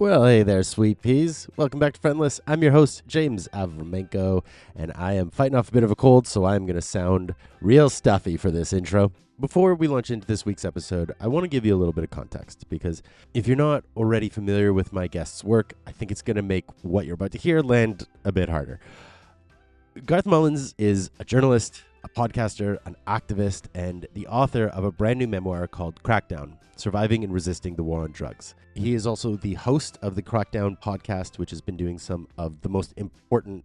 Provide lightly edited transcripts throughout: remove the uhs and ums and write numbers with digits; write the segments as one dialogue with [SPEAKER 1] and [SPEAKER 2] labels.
[SPEAKER 1] Well, hey there, sweet peas. Welcome back to Friendless. I'm your host, James Avramenko, and I am fighting off a bit of a cold, so I'm going to sound real stuffy for this intro. Before we launch into this week's episode, I want to give you a little bit of context, because if you're not already familiar with my guest's work, I think it's going to make what you're about to hear land a bit harder. Garth Mullins is a journalist, a podcaster, an activist, and the author of a brand new memoir called Crackdown, Surviving and Resisting the War on Drugs. He is also the host of the Crackdown podcast, which has been doing some of the most important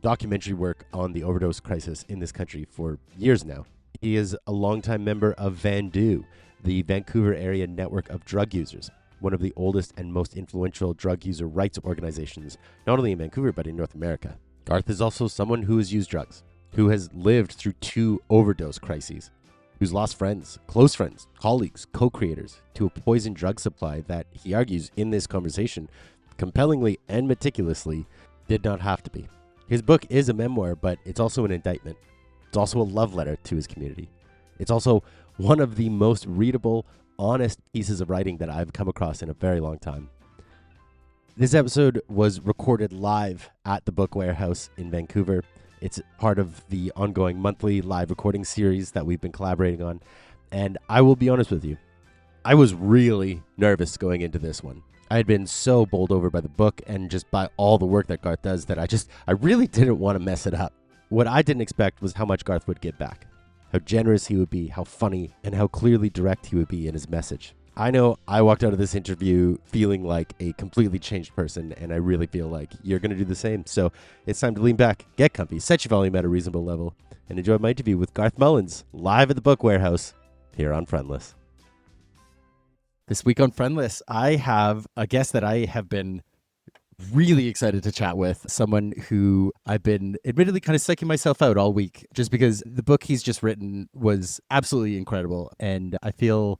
[SPEAKER 1] documentary work on the overdose crisis in this country for years now. He is a longtime member of VANDU, the Vancouver area network of drug users, one of the oldest and most influential drug user rights organizations, not only in Vancouver, but in North America. Garth is also someone who has used drugs, who has lived through 2 overdose crises, who's lost friends, close friends, colleagues, co-creators to a poison drug supply that, he argues in this conversation, compellingly and meticulously, did not have to be. His book is a memoir, but it's also an indictment. It's also a love letter to his community. It's also one of the most readable, honest pieces of writing that I've come across in a very long time. This episode was recorded live at the Book Warehouse in Vancouver. It's part of the ongoing monthly live recording series that we've been collaborating on. And I will be honest with you, I was really nervous going into this one. I had been so bowled over by the book and just by all the work that Garth does that I really didn't want to mess it up. What I didn't expect was how much Garth would give back, how generous he would be, how funny, and how clearly direct he would be in his message. I know I walked out of this interview feeling like a completely changed person, and I really feel like you're going to do the same. So it's time to lean back, get comfy, set your volume at a reasonable level, and enjoy my interview with Garth Mullins, live at the Book Warehouse, here on Friendless. This week on Friendless, I have a guest that I have been really excited to chat with, someone who I've been admittedly kind of psyching myself out all week, just because the book he's just written was absolutely incredible, and I feel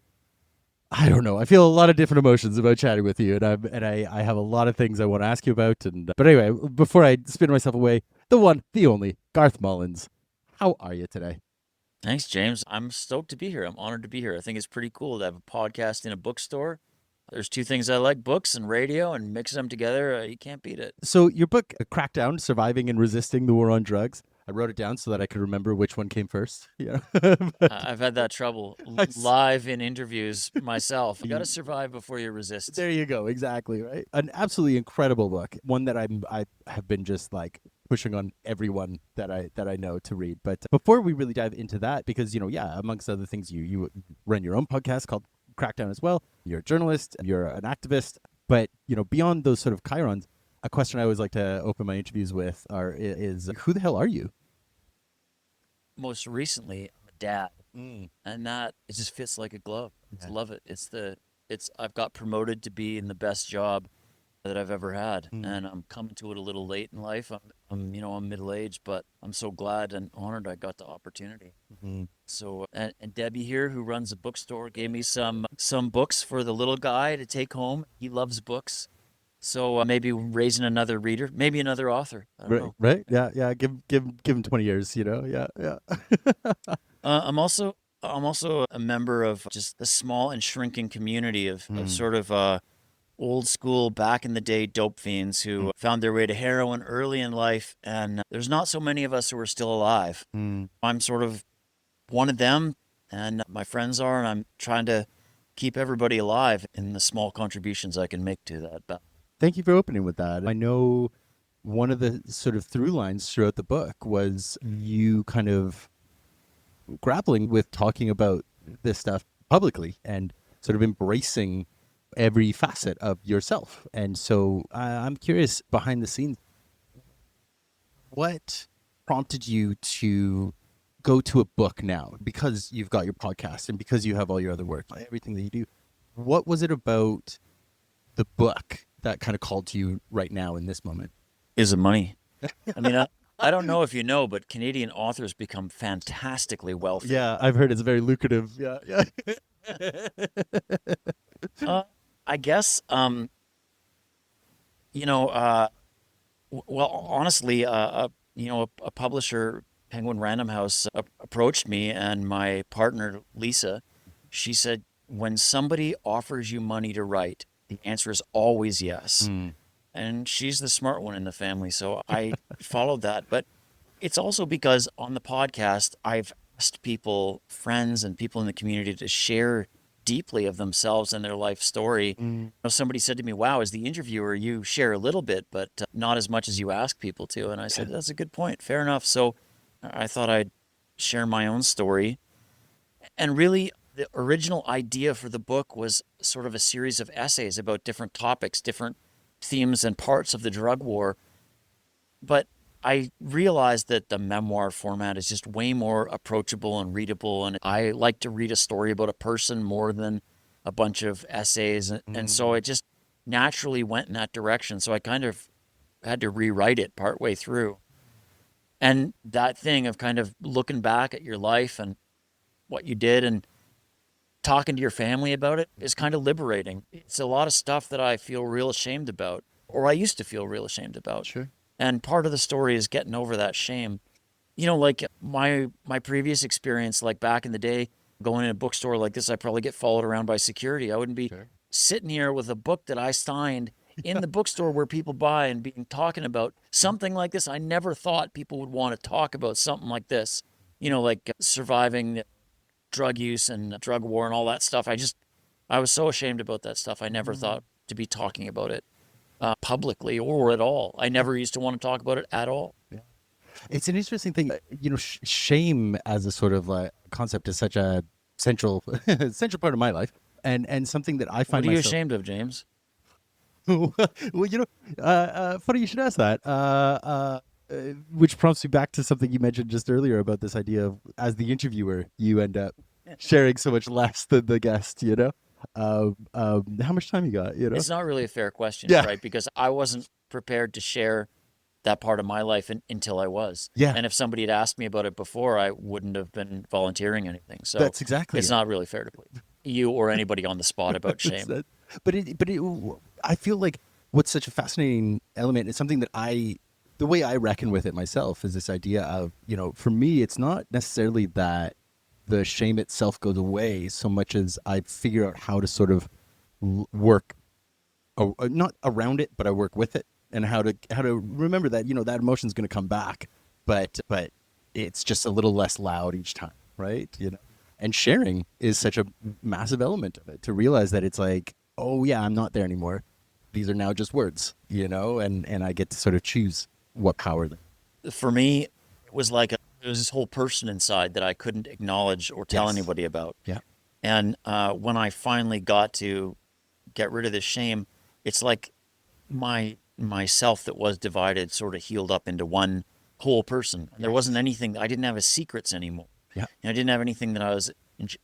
[SPEAKER 1] a lot of different emotions about chatting with you, and I have a lot of things I want to ask you about. But anyway, before I spin myself away, the one, the only, Garth Mullins. How are you today?
[SPEAKER 2] Thanks, James. I'm stoked to be here. I'm honored to be here. I think it's pretty cool to have a podcast in a bookstore. There's 2 things I like, books and radio, and mixing them together, you can't beat it.
[SPEAKER 1] So your book, Crackdown, Surviving and Resisting the War on Drugs, I wrote it down so that I could remember which one came first. Yeah.
[SPEAKER 2] I've had that trouble live in interviews myself. You got to survive before you resist.
[SPEAKER 1] There you go. Exactly, right? An absolutely incredible book. One that I have been just like pushing on everyone that I know to read. But before we really dive into that, because, amongst other things, you run your own podcast called Crackdown as well. You're a journalist, you're an activist. But, beyond those sort of chyrons, a question I always like to open my interviews with is who the hell are you?
[SPEAKER 2] Most recently, I'm a dad, and that it just fits like a glove. I love it. I've got promoted to be in the best job that I've ever had, and I'm coming to it a little late in life. I'm middle-aged, but I'm so glad and honored I got the opportunity. So, and Debbie here, who runs a bookstore, gave me some books for the little guy to take home. He loves books. So maybe raising another reader, maybe another author. I don't know.
[SPEAKER 1] Right? Yeah. Give him 20 years. Yeah.
[SPEAKER 2] I'm also a member of just the small and shrinking community of sort of old school, back in the day dope fiends who found their way to heroin early in life, and there's not so many of us who are still alive. I'm sort of one of them, and my friends are, and I'm trying to keep everybody alive in the small contributions I can make to that.
[SPEAKER 1] Thank you for opening with that. I know one of the sort of through lines throughout the book was you kind of grappling with talking about this stuff publicly and sort of embracing every facet of yourself. And so I'm curious, behind the scenes, what prompted you to go to a book now? Because you've got your podcast and because you have all your other work, everything that you do. What was it about the book that kind of called to you right now in this moment?
[SPEAKER 2] Is the money. I mean, I don't know if you know, but Canadian authors become fantastically wealthy.
[SPEAKER 1] Yeah, I've heard it's very lucrative. Yeah.
[SPEAKER 2] I guess, well, honestly, a publisher, Penguin Random House, approached me, and my partner, Lisa, she said, when somebody offers you money to write, the answer is always yes. And she's the smart one in the family, so I followed that. But it's also because on the podcast, I've asked people, friends and people in the community, to share deeply of themselves and their life story. Somebody said to me, wow, as the interviewer, you share a little bit, but not as much as you ask people to. And I said, that's a good point. Fair enough. So I thought I'd share my own story. And really, the original idea for the book was sort of a series of essays about different topics, different themes and parts of the drug war. But I realized that the memoir format is just way more approachable and readable. And I like to read a story about a person more than a bunch of essays. And so it just naturally went in that direction. So I kind of had to rewrite it partway through. And that thing of kind of looking back at your life and what you did and talking to your family about it is kind of liberating. It's a lot of stuff that I feel real ashamed about, or I used to feel real ashamed about.
[SPEAKER 1] Sure.
[SPEAKER 2] And part of the story is getting over that shame. You know, like my previous experience, like back in the day, going in a bookstore like this, I'd probably get followed around by security. I wouldn't be sitting here with a book that I signed in the bookstore where people buy and being talking about something like this. I never thought people would want to talk about something like this, you know, like surviving drug use and drug war and all that stuff. I was so ashamed about that stuff. I never thought to be talking about it publicly or at all. I never used to want to talk about it at all.
[SPEAKER 1] Yeah. It's an interesting thing. You know, shame as a sort of concept is such a central central part of my life, and something that I find
[SPEAKER 2] What are you
[SPEAKER 1] myself...
[SPEAKER 2] ashamed of, James?
[SPEAKER 1] Well, you know, funny you should ask that. Which prompts me back to something you mentioned just earlier about this idea of, as the interviewer, you end up sharing so much less than the guest. You know, how much time you got? You know,
[SPEAKER 2] It's not really a fair question,
[SPEAKER 1] Yeah.
[SPEAKER 2] right? Because I wasn't prepared to share that part of my life until I was.
[SPEAKER 1] Yeah.
[SPEAKER 2] And if somebody had asked me about it before, I wouldn't have been volunteering anything. So
[SPEAKER 1] That's exactly
[SPEAKER 2] it's
[SPEAKER 1] it.
[SPEAKER 2] not really fair to you or anybody on the spot about shame.
[SPEAKER 1] But I feel like what's such a fascinating element is something that the way I reckon with it myself is this idea of, you know, for me, it's not necessarily that the shame itself goes away so much as I figure out how to sort of work, not around it, but I work with it, and how to remember that, you know, that emotion's going to come back, but it's just a little less loud each time, right? You know, and sharing is such a massive element of it, to realize that it's like, oh yeah, I'm not there anymore. These are now just words, you know, and I get to sort of choose what power them.
[SPEAKER 2] For me, it was like there was this whole person inside that I couldn't acknowledge or tell
[SPEAKER 1] Yes.
[SPEAKER 2] anybody about.
[SPEAKER 1] Yeah.
[SPEAKER 2] And when I finally got to get rid of this shame, it's like myself that was divided sort of healed up into one whole person. There wasn't anything. I didn't have a secrets anymore.
[SPEAKER 1] Yeah.
[SPEAKER 2] And I didn't have anything that I was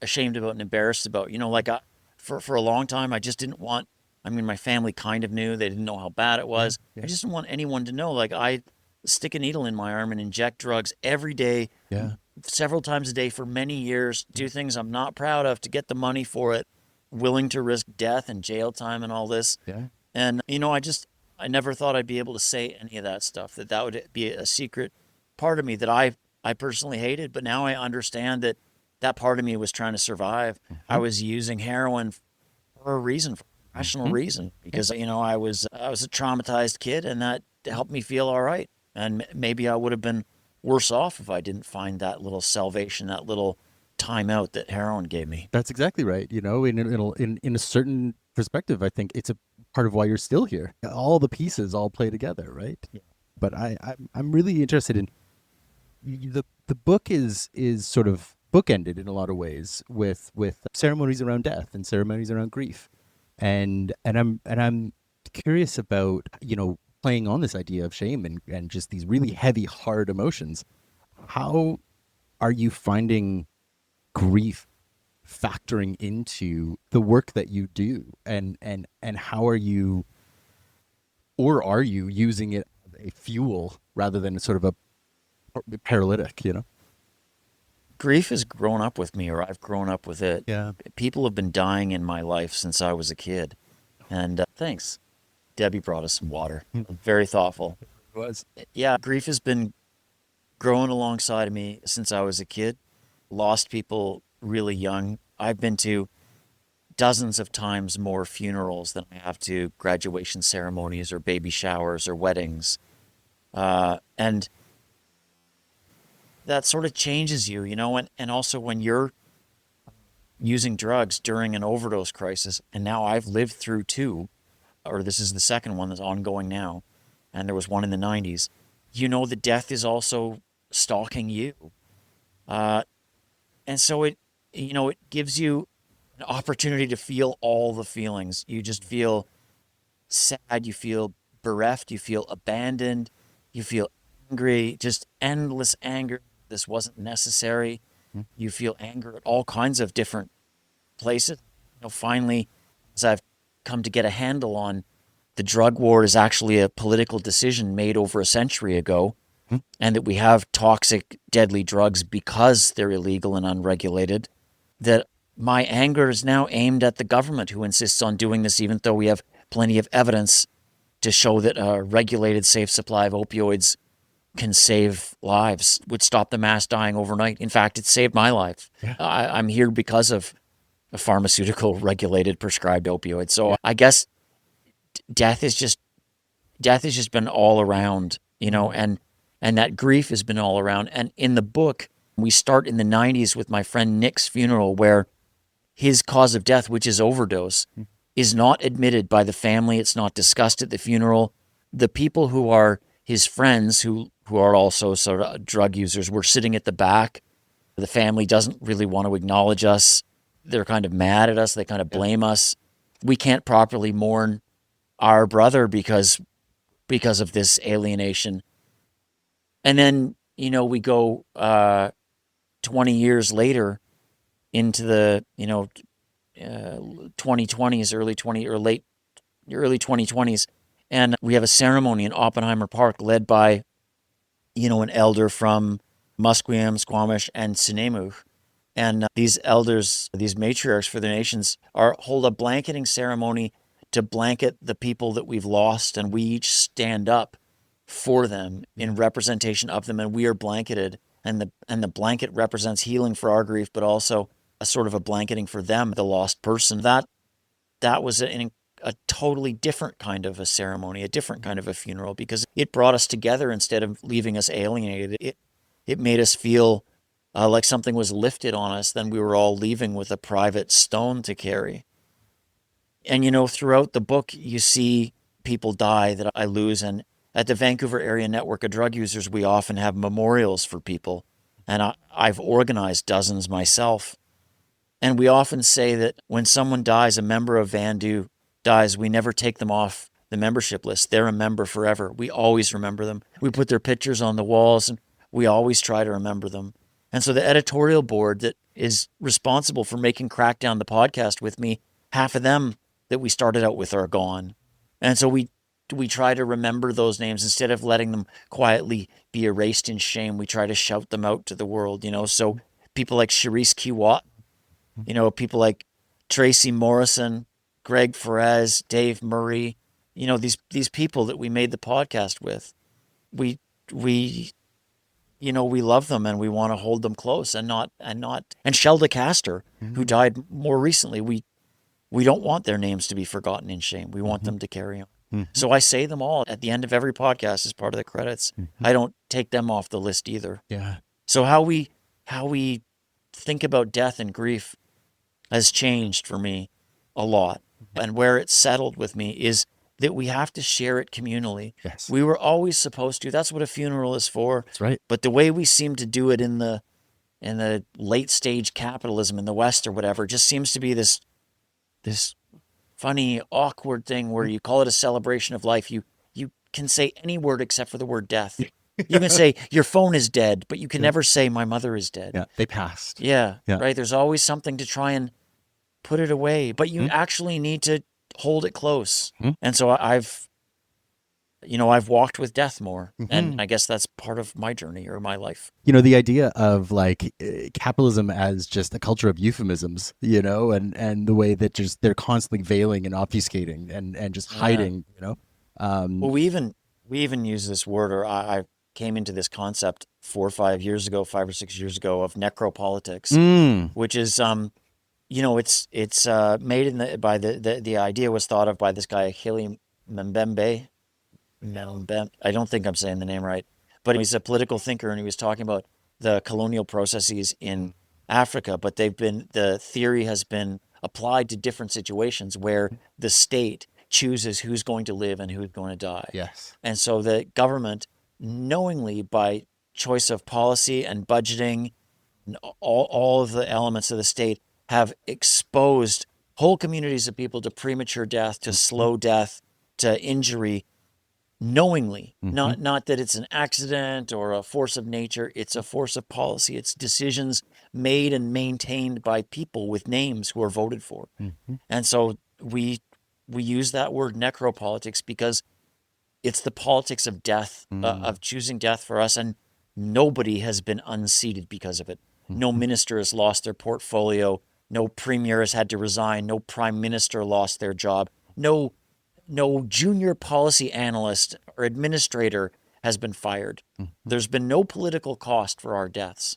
[SPEAKER 2] ashamed about and embarrassed about. You know, like for a long time, I just didn't want. I mean, my family kind of knew. They didn't know how bad it was.
[SPEAKER 1] Yeah.
[SPEAKER 2] I just didn't want anyone to know. Like, I stick a needle in my arm and inject drugs every day,
[SPEAKER 1] Yeah.
[SPEAKER 2] several times a day for many years, do things I'm not proud of to get the money for it, willing to risk death and jail time and all this.
[SPEAKER 1] Yeah.
[SPEAKER 2] And, you know, I never thought I'd be able to say any of that stuff, that would be a secret part of me that I personally hated. But now I understand that part of me was trying to survive. I was using heroin for a reason, for a rational reason, because, you know, I was a traumatized kid, and that helped me feel all right. And maybe I would have been worse off if I didn't find that little salvation, that little time out that heroin gave me.
[SPEAKER 1] That's exactly right. You know, in a certain perspective, I think it's a part of why you're still here. All the pieces all play together, right?
[SPEAKER 2] Yeah.
[SPEAKER 1] But I'm really interested in the book is sort of bookended in a lot of ways with ceremonies around death and ceremonies around grief, and I'm curious about, you know, playing on this idea of shame and just these really heavy, hard emotions. How are you finding grief factoring into the work that you do, and how are you, or are you using it as a fuel rather than sort of a paralytic, you know?
[SPEAKER 2] Grief has grown up with me, or I've grown up with it.
[SPEAKER 1] Yeah.
[SPEAKER 2] People have been dying in my life since I was a kid. And thanks. Debbie brought us some water. Very thoughtful.
[SPEAKER 1] It was.
[SPEAKER 2] Yeah, grief has been growing alongside of me since I was a kid. Lost people really young. I've been to dozens of times more funerals than I have to graduation ceremonies or baby showers or weddings. And that sort of changes you, and also when you're using drugs during an overdose crisis, and now I've lived through two, or this is the second one that's ongoing now, and there was one in the 90s, that death is also stalking you. And so it gives you an opportunity to feel all the feelings. You just feel sad, you feel bereft, you feel abandoned, you feel angry, just endless anger. This wasn't necessary. You feel anger at all kinds of different places. Finally, as I've come to get a handle on, the drug war is actually a political decision made over a century ago, and that we have toxic, deadly drugs because they're illegal and unregulated, that my anger is now aimed at the government, who insists on doing this even though we have plenty of evidence to show that a regulated, safe supply of opioids can save lives, would stop the mass dying overnight. In fact, it saved my life.
[SPEAKER 1] Yeah.
[SPEAKER 2] I'm here because of a pharmaceutical regulated prescribed opioid. So I guess death has just been all around, and that grief has been all around. And in the book, we start in the 90s with my friend Nick's funeral, where his cause of death, which is overdose, is not admitted by the family. It's not discussed at the funeral. The people who are his friends, who are also sort of drug users, were sitting at the back. The family doesn't really want to acknowledge us. They're kind of mad at us. They kind of blame us. We can't properly mourn our brother because of this alienation. And then, we go 20 years later into the, 2020s, early 2020s. And we have a ceremony in Oppenheimer Park led by, an elder from Musqueam, Squamish, and Sinemuch. And these elders, these matriarchs for their nations, hold a blanketing ceremony to blanket the people that we've lost, and we each stand up for them in representation of them, and we are blanketed, and the blanket represents healing for our grief, but also a sort of a blanketing for them, the lost person. That was a totally different kind of a ceremony, a different kind of a funeral, because it brought us together instead of leaving us alienated. It made us feel like something was lifted on us, then we were all leaving with a private stone to carry. And, throughout the book, you see people die that I lose. And at the Vancouver Area Network of Drug Users, we often have memorials for people. And I've organized dozens myself. And we often say that when someone dies, a member of Vandu dies, we never take them off the membership list. They're a member forever. We always remember them. We put their pictures on the walls, and we always try to remember them. And so the editorial board that is responsible for making Crackdown the podcast with me, half of them that we started out with are gone. And so we try to remember those names instead of letting them quietly be erased in shame. We try to shout them out to the world, So people like Charisse Kiwat, people like Tracy Morrison, Greg Ferez, Dave Murray, these people that we made the podcast with, we love them and we want to hold them close and Shelda Castor, who died more recently, we don't want their names to be forgotten in shame. We want them to carry on. So I say them all at the end of every podcast as part of the credits. I don't take them off the list either.
[SPEAKER 1] Yeah.
[SPEAKER 2] So how we think about death and grief has changed for me a lot. And where it's settled with me is that we have to share it communally.
[SPEAKER 1] Yes.
[SPEAKER 2] We were always supposed to. That's what a funeral is for.
[SPEAKER 1] That's right.
[SPEAKER 2] But the way we seem to do it in the late stage capitalism in the West or whatever just seems to be this funny, awkward thing where you call it a celebration of life. You can say any word except for the word death. You can say your phone is dead, but you can never say my mother is dead.
[SPEAKER 1] Yeah, they passed.
[SPEAKER 2] Yeah, right. There's always something to try and put it away, but you actually need to hold it close. And so I've walked with death more, and I guess that's part of my journey or my life.
[SPEAKER 1] The idea of capitalism as just a culture of euphemisms, and the way that just they're constantly veiling and obfuscating and just hiding,
[SPEAKER 2] Well, we even use this word, or I came into this concept 5 or 6 years ago of necropolitics, which is it's made by the idea was thought of by this guy Hili Mbembe. I don't think I'm saying the name right, but he's a political thinker, and he was talking about the colonial processes in Africa. But the theory has been applied to different situations where the state chooses who's going to live and who's going to die.
[SPEAKER 1] Yes.
[SPEAKER 2] And so the government, knowingly by choice of policy and budgeting, and all of the elements of the state, have exposed whole communities of people to premature death, to slow death, to injury, knowingly. Not that it's an accident or a force of nature. It's a force of policy. It's decisions made and maintained by people with names who are voted for. And so we use that word necropolitics because it's the politics of death, of choosing death for us, and nobody has been unseated because of it. No minister has lost their portfolio. No premier has had to resign. No prime minister lost their job. No junior policy analyst or administrator has been fired. There's been no political cost for our deaths.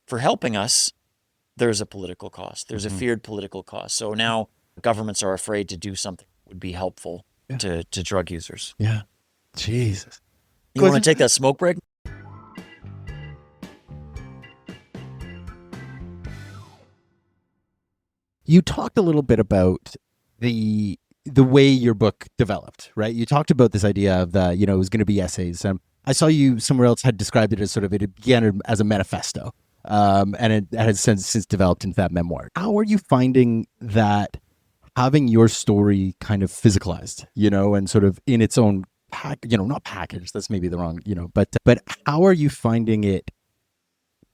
[SPEAKER 2] For helping us, there's a political cost. There's a feared political cost. So now governments are afraid to do something that would be helpful to drug users.
[SPEAKER 1] Yeah. Jesus.
[SPEAKER 2] You want to take that smoke break?
[SPEAKER 1] You talked a little bit about the way your book developed, right? You talked about this idea of it was going to be essays. I saw you somewhere else had described it as it began as a manifesto, and it has since developed into that memoir. How are you finding that having your story kind of physicalized, and sort of in its own not packaged, that's maybe the wrong, but how are you finding it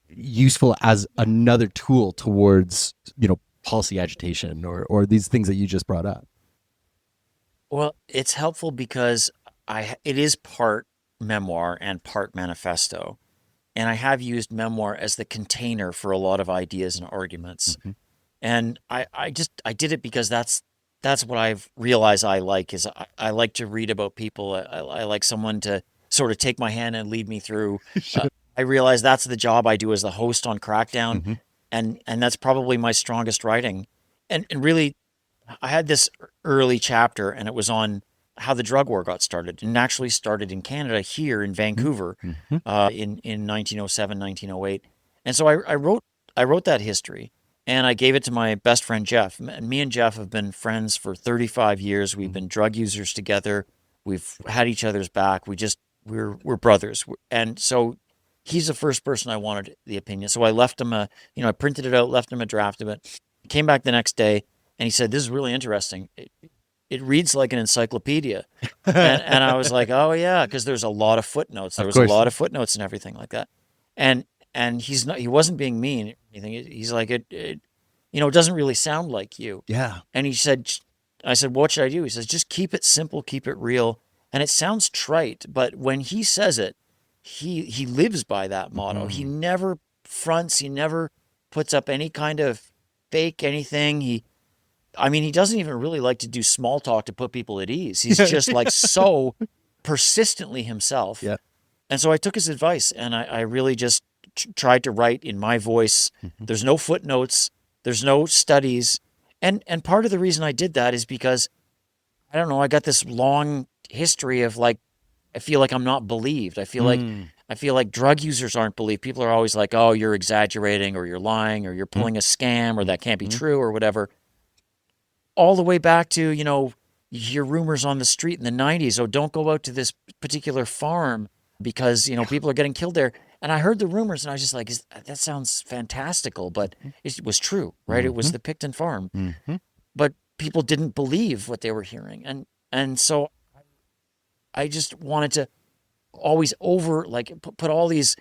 [SPEAKER 1] useful as another tool towards, policy agitation or these things that you just brought up?
[SPEAKER 2] Well, it's helpful because it is part memoir and part manifesto. And I have used memoir as the container for a lot of ideas and arguments. And I did it because that's what I've realized I like is I like to read about people. I like someone to sort of take my hand and lead me through. I realize that's the job I do as the host on Crackdown. And that's probably my strongest writing. And really, I had this early chapter, and it was on how the drug war got started, and actually started in Canada here in Vancouver in 1907, 1908. And so I wrote that history, and I gave it to my best friend Jeff. And me and Jeff have been friends for 35 years. We've been drug users together. We've had each other's back. We're brothers. And so he's the first person I wanted the opinion. So I left him I printed it out, left him a draft of it. Came back the next day, and he said, "This is really interesting. It reads like an encyclopedia." and I was like, "Oh yeah," because there's a lot of footnotes. There was a lot of footnotes and everything like that. And he wasn't being mean or anything. He's like, it doesn't really sound like you.
[SPEAKER 1] Yeah.
[SPEAKER 2] And I said, "What should I do?" He says, "Just keep it simple, keep it real." And it sounds trite, but when he says it, he lives by that motto. He never fronts. He never puts up any kind of fake anything. He doesn't even really like to do small talk to put people at ease. He's just like so persistently himself.
[SPEAKER 1] Yeah.
[SPEAKER 2] And so I took his advice, and I really just tried to write in my voice. There's no footnotes. There's no studies. And part of the reason I did that is because, I don't know, I got this long history of I feel like I'm not believed. I feel like drug users aren't believed. People are always like, "Oh, you're exaggerating, or you're lying, or you're pulling a scam, or that can't be true, or whatever." All the way back to, you hear rumors on the street in the 90s, "Oh, don't go out to this particular farm because, people are getting killed there." And I heard the rumors, and I was just like, that sounds fantastical, but it was true, right? It was the Picton farm. But people didn't believe what they were hearing. And so I just wanted to always put all these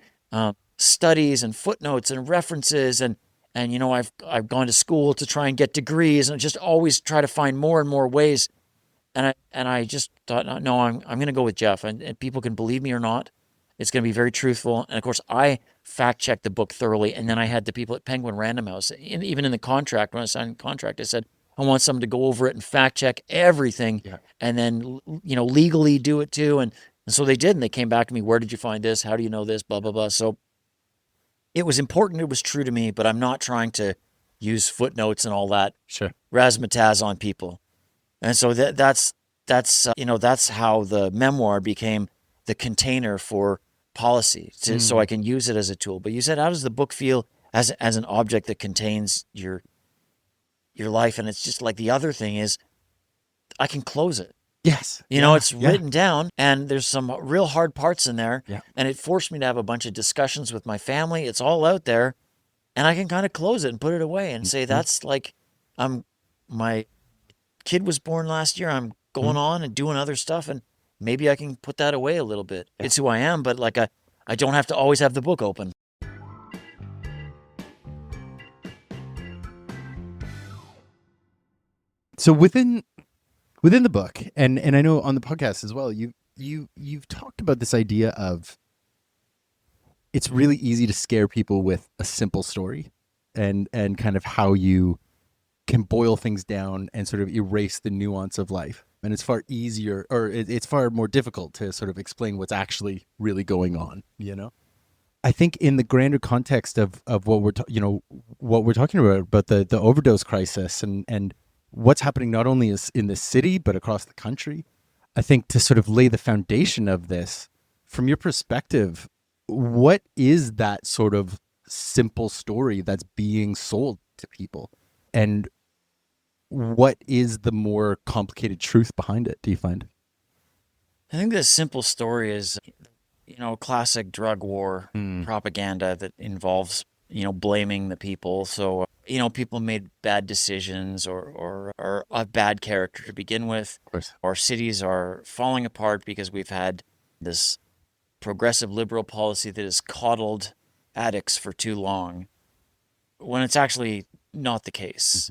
[SPEAKER 2] studies and footnotes and references, and I've gone to school to try and get degrees, and just always try to find more and more ways. And I just thought, no, I'm going to go with Jeff, and people can believe me or not. It's going to be very truthful. And of course, I fact checked the book thoroughly, and then I had the people at Penguin Random House, even in the contract, when I signed the contract, I said, I want someone to go over it and fact check everything, and then legally do it too. And so they did, and they came back to me, "Where did you find this? How do you know this? Blah, blah, blah." So it was important. It was true to me, but I'm not trying to use footnotes and all that
[SPEAKER 1] Sure.
[SPEAKER 2] razzmatazz on people. And so that's that's how the memoir became the container for policy, so I can use it as a tool. But you said, how does the book feel as an object that contains your life? And it's just like, the other thing is, I can close it.
[SPEAKER 1] Yes.
[SPEAKER 2] It's written down, and there's some real hard parts in there.
[SPEAKER 1] Yeah.
[SPEAKER 2] And it forced me to have a bunch of discussions with my family. It's all out there, and I can kind of close it and put it away and say, that's like, my kid was born last year. I'm going on and doing other stuff, and maybe I can put that away a little bit. It's who I am, but like, I don't have to always have the book open.
[SPEAKER 3] So within the book, and I know on the podcast as well, you've talked about this idea of it's really easy to scare people with a simple story, and kind of how you can boil things down and sort of erase the nuance of life. And it's far easier, or it's far more difficult to sort of explain what's actually really going on, I think in the grander context of what we're talking about the overdose crisis and what's happening not only is in the city but across the country, I think to sort of lay the foundation of this, from your perspective, what is that sort of simple story that's being sold to people, and what is the more complicated truth behind it, do you find?
[SPEAKER 2] I think the simple story is, classic drug war propaganda that involves, blaming the people. So, people made bad decisions or are of bad character to begin with.
[SPEAKER 3] Of course.
[SPEAKER 2] Our cities are falling apart because we've had this progressive liberal policy that has coddled addicts for too long, when it's actually not the case.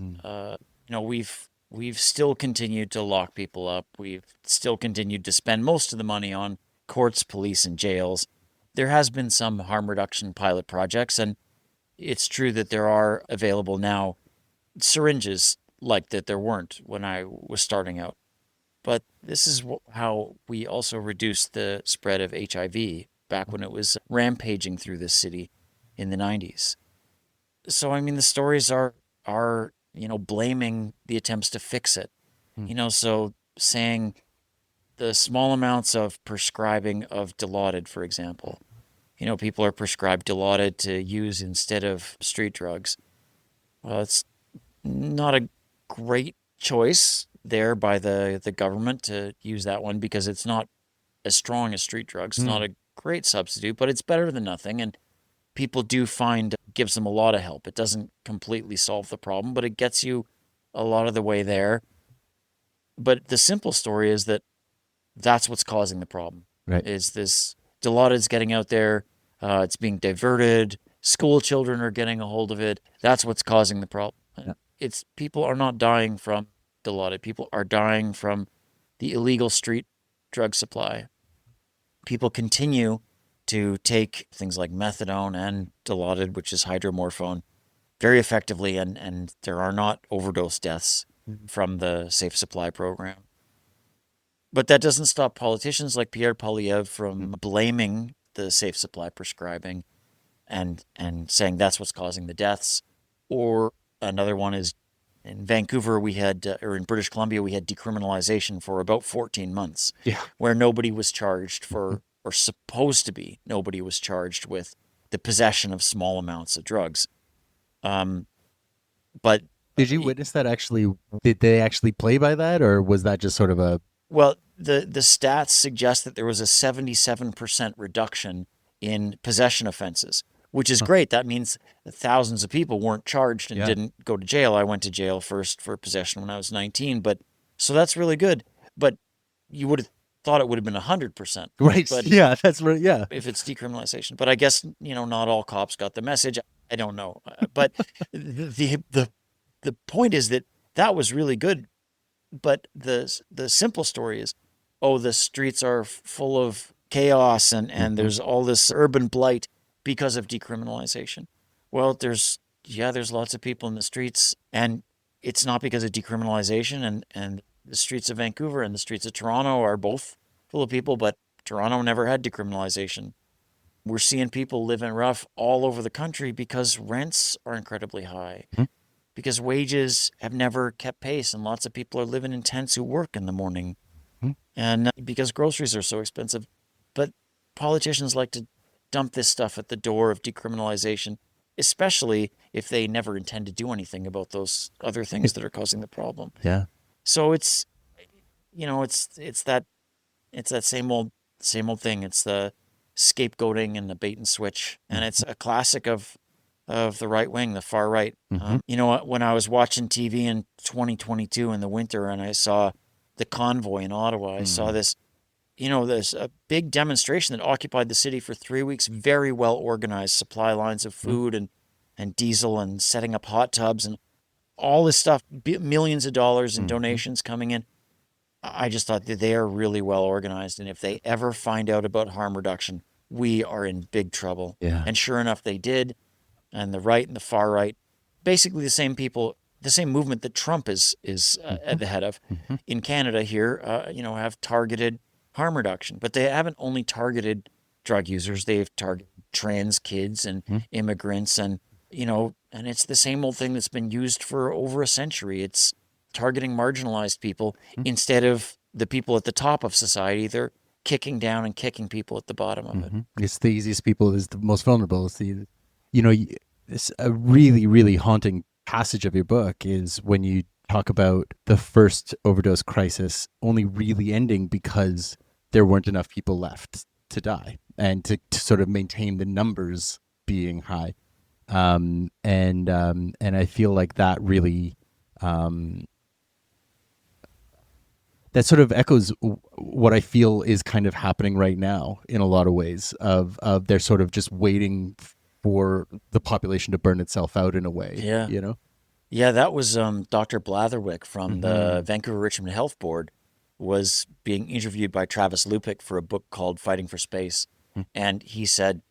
[SPEAKER 2] We've still continued to lock people up. We've still continued to spend most of the money on courts, police, and jails. There has been some harm reduction pilot projects, and it's true that there are available now syringes like that there weren't when I was starting out. But this is how we also reduced the spread of HIV back when it was rampaging through this city in the 90s. So, the stories are blaming the attempts to fix it. So saying the small amounts of prescribing of Dilaudid, for example. People are prescribed Dilaudid to use instead of street drugs. Well, it's not a great choice there by the government to use that one, because it's not as strong as street drugs. It's not a great substitute, but it's better than nothing. And people do find gives them a lot of help. It doesn't completely solve the problem, but it gets you a lot of the way there. But the simple story is that that's what's causing the problem.
[SPEAKER 3] Right.
[SPEAKER 2] Is this Dilaudid's getting out there, it's being diverted, school children are getting a hold of it. That's what's causing the problem.
[SPEAKER 3] Yeah.
[SPEAKER 2] It's people are not dying from Dilaudid. People are dying from the illegal street drug supply. People continue to take things like methadone and Dilaudid, which is hydromorphone, very effectively, and there are not overdose deaths from the safe supply program. But that doesn't stop politicians like Pierre Poilievre from blaming the safe supply prescribing and saying that's what's causing the deaths. Or another one is in Vancouver, we had, or in British Columbia, we had decriminalization for about 14 months, where nobody was charged for, or supposed to be, nobody was charged with the possession of small amounts of drugs. But
[SPEAKER 3] did you witness that actually? Did they actually play by that, or was that just sort of a...
[SPEAKER 2] Well, the stats suggest that there was a 77% reduction in possession offenses, which is great. That means that thousands of people weren't charged and didn't go to jail. I went to jail first for possession when I was 19, but so that's really good. But you would have thought it would have been 100%.
[SPEAKER 3] Right.
[SPEAKER 2] But
[SPEAKER 3] yeah, that's right. Yeah.
[SPEAKER 2] if it's decriminalization, but I guess, not all cops got the message. I don't know. But the point is that was really good. But the simple story is, the streets are full of chaos and there's all this urban blight because of decriminalization. Well, there's lots of people in the streets, and it's not because of decriminalization, and the streets of Vancouver and the streets of Toronto are both full of people, but Toronto never had decriminalization. We're seeing people living rough all over the country because rents are incredibly high. because wages have never kept pace, and lots of people are living in tents who work in the morning, and because groceries are so expensive. But politicians like to dump this stuff at the door of decriminalization, especially if they never intend to do anything about those other things that are causing the problem.
[SPEAKER 3] Yeah.
[SPEAKER 2] So it's, it's that same old thing. It's the scapegoating and the bait and switch, and it's a classic of the right wing, the far right. When I was watching TV in 2022 in the winter, and I saw the convoy in Ottawa, I saw this. There's a big demonstration that occupied the city for 3 weeks. Very well organized, supply lines of food and diesel, and setting up hot tubs and all this stuff. Millions of dollars in donations coming in. I just thought that they are really well organized, and if they ever find out about harm reduction, we are in big trouble.
[SPEAKER 3] Yeah.
[SPEAKER 2] And sure enough, they did. And the right and the far right, basically the same people, the same movement that Trump is at the head of in Canada here, have targeted harm reduction. But they haven't only targeted drug users; they've targeted trans kids and immigrants, and and it's the same old thing that's been used for over a century. It's targeting marginalized people instead of the people at the top of society. They're kicking down and kicking people at the bottom of it.
[SPEAKER 3] It's the easiest people, is the most vulnerable. It's it's a really, really haunting passage of your book is when you talk about the first overdose crisis only really ending because there weren't enough people left to die and to sort of maintain the numbers being high. And I feel like that really, that sort of echoes what I feel is kind of happening right now in a lot of ways of they're sort of just waiting for the population to burn itself out in a way.
[SPEAKER 2] Yeah. Yeah, that was Dr. Blatherwick from the Vancouver Richmond Health Board was being interviewed by Travis Lupick for a book called Fighting for Space. And he said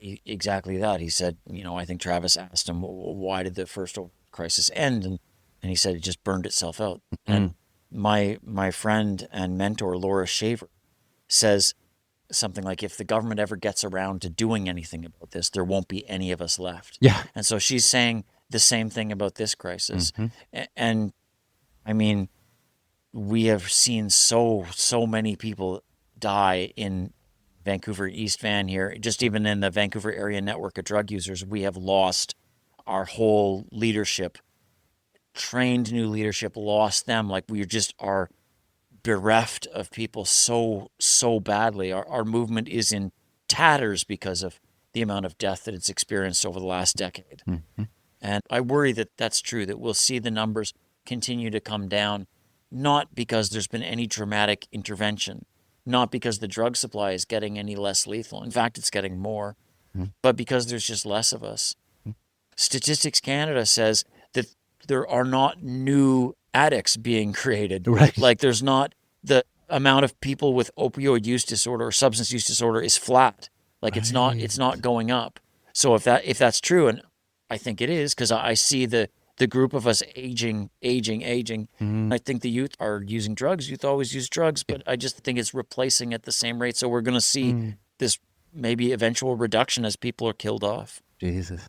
[SPEAKER 2] exactly that. He said, I think Travis asked him, why did the first crisis end? And he said it just burned itself out. And my friend and mentor, Laura Shaver, says something like, if the government ever gets around to doing anything about this, there won't be any of us left.
[SPEAKER 3] Yeah.
[SPEAKER 2] And so she's saying the same thing about this crisis. And I mean, we have seen so many people die in Vancouver, East Van here. Just even in the Vancouver area network of drug users, we have lost our whole leadership, trained new leadership, lost them. Like we just are bereft of people so badly. Our movement is in tatters because of the amount of death that it's experienced over the last decade. And I worry that that's true, that we'll see the numbers continue to come down, not because there's been any dramatic intervention, not because the drug supply is getting any less lethal. In fact, it's getting more, but because there's just less of us. Statistics Canada says that there are not new addicts being created.
[SPEAKER 3] Right.
[SPEAKER 2] Like there's not, the amount of people with opioid use disorder or substance use disorder is flat. Like it's not going up. So if that's true, and I think it is, because I see the group of us aging. I think the youth are using drugs. Youth always use drugs, but I just think it's replacing at the same rate. So we're going to see this maybe eventual reduction as people are killed off.
[SPEAKER 3] Jesus.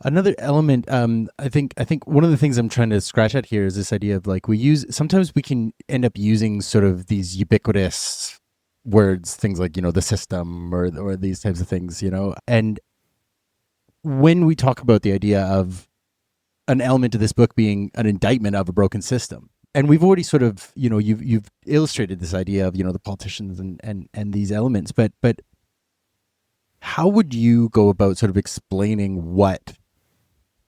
[SPEAKER 3] Another element, I think one of the things I'm trying to scratch at here is this idea of like sometimes we can end up using sort of these ubiquitous words, things like, the system or these types of things, and when we talk about the idea of an element of this book being an indictment of a broken system, and we've already sort of, you've illustrated this idea of, the politicians and these elements, but how would you go about sort of explaining what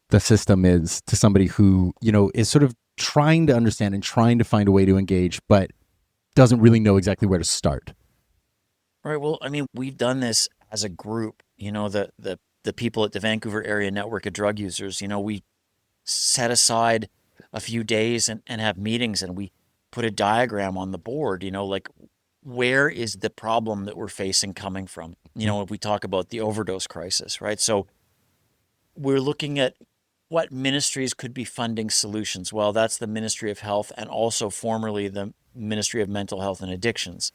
[SPEAKER 3] the system is to somebody who, is sort of trying to understand and trying to find a way to engage, but doesn't really know exactly where to start?
[SPEAKER 2] Right. Well, I mean, we've done this as a group, the people at the Vancouver area network of drug users, we set aside a few days and have meetings, and we put a diagram on the board, like where is the problem that we're facing coming from? If we talk about the overdose crisis, right? So we're looking at what ministries could be funding solutions. Well, that's the Ministry of Health and also formerly the Ministry of Mental Health and Addictions.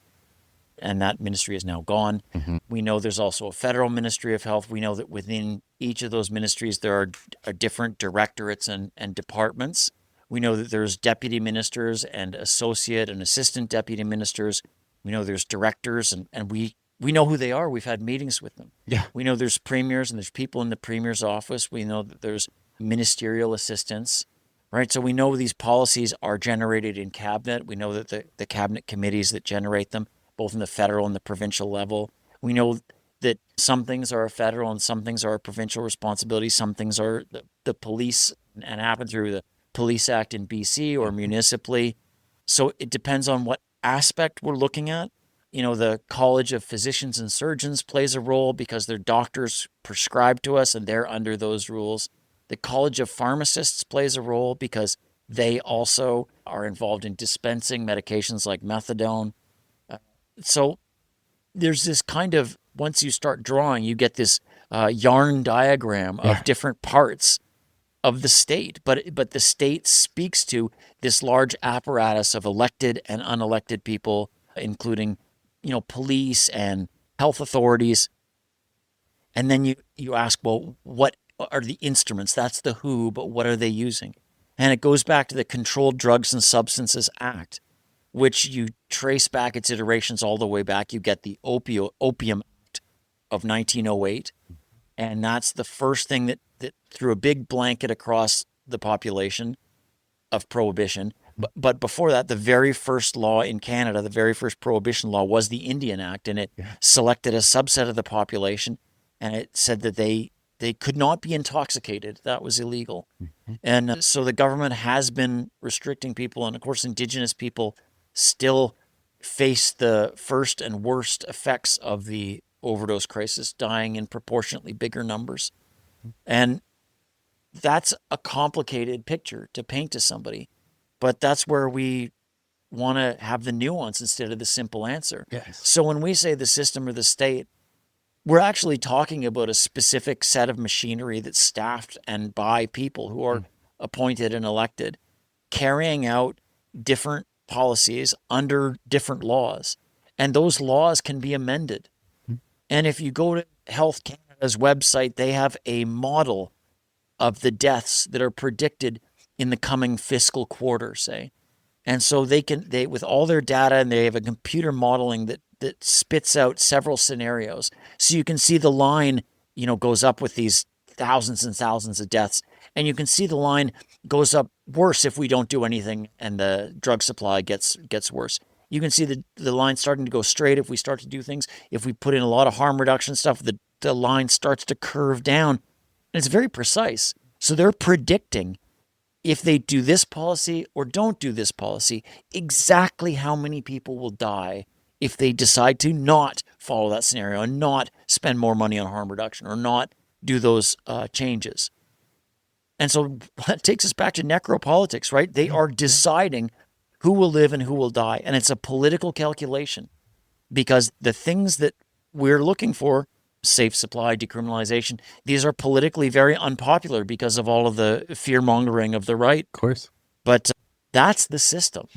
[SPEAKER 2] and that ministry is now gone. We know there's also a federal Ministry of Health. We know that within each of those ministries, there are different directorates and departments. We know that there's deputy ministers and associate and assistant deputy ministers. We know there's directors, and we know who they are. We've had meetings with them.
[SPEAKER 3] Yeah.
[SPEAKER 2] We know there's premiers, and there's people in the premier's office. We know that there's ministerial assistants, right? So we know these policies are generated in cabinet. We know that the cabinet committees that generate them, both in the federal and the provincial level. We know that some things are a federal and some things are a provincial responsibility. Some things are the police and happen through the Police Act in BC or municipally. So it depends on what aspect we're looking at. You know, the College of Physicians and Surgeons plays a role because their doctors prescribe to us and they're under those rules. The College of Pharmacists plays a role because they also are involved in dispensing medications like methadone. So there's this kind of, once you start drawing, you get this yarn diagram of different parts of the state, but the state speaks to this large apparatus of elected and unelected people, including, you know, police and health authorities. And then you ask, well, what are the instruments? That's the who, but what are they using? And it goes back to the Controlled Drugs and Substances Act, which you trace back its iterations all the way back. You get the Opium Act of 1908. And that's the first thing that threw a big blanket across the population of prohibition. But before that, the very first law in Canada, the very first prohibition law was the Indian Act, and it selected a subset of the population, and it said that they could not be intoxicated. That was illegal. And so the government has been restricting people, and of course, Indigenous people still face the first and worst effects of the overdose crisis, dying in proportionately bigger numbers. And that's a complicated picture to paint to somebody, but that's where we want to have the nuance instead of the simple answer.
[SPEAKER 3] Yes.
[SPEAKER 2] So when we say the system or the state, we're actually talking about a specific set of machinery that's staffed and by people who are appointed and elected, carrying out different policies under different laws. And those laws can be amended. And if you go to Health Canada's website, they have a model of the deaths that are predicted in the coming fiscal quarter, say. And so they with all their data, and they have a computer modeling that spits out several scenarios. So you can see the line, you know, goes up with these thousands and thousands of deaths. And you can see the line goes up worse if we don't do anything and the drug supply gets worse. You can see the line starting to go straight if we start to do things. If we put in a lot of harm reduction stuff, the line starts to curve down. And it's very precise. So they're predicting, if they do this policy or don't do this policy, exactly how many people will die if they decide to not follow that scenario and not spend more money on harm reduction or not do those changes. And so that takes us back to necropolitics, right? They are deciding who will live and who will die. And it's a political calculation, because the things that we're looking for, safe supply, decriminalization, these are politically very unpopular because of all of the fear-mongering of the right.
[SPEAKER 3] Of course.
[SPEAKER 2] But that's the system.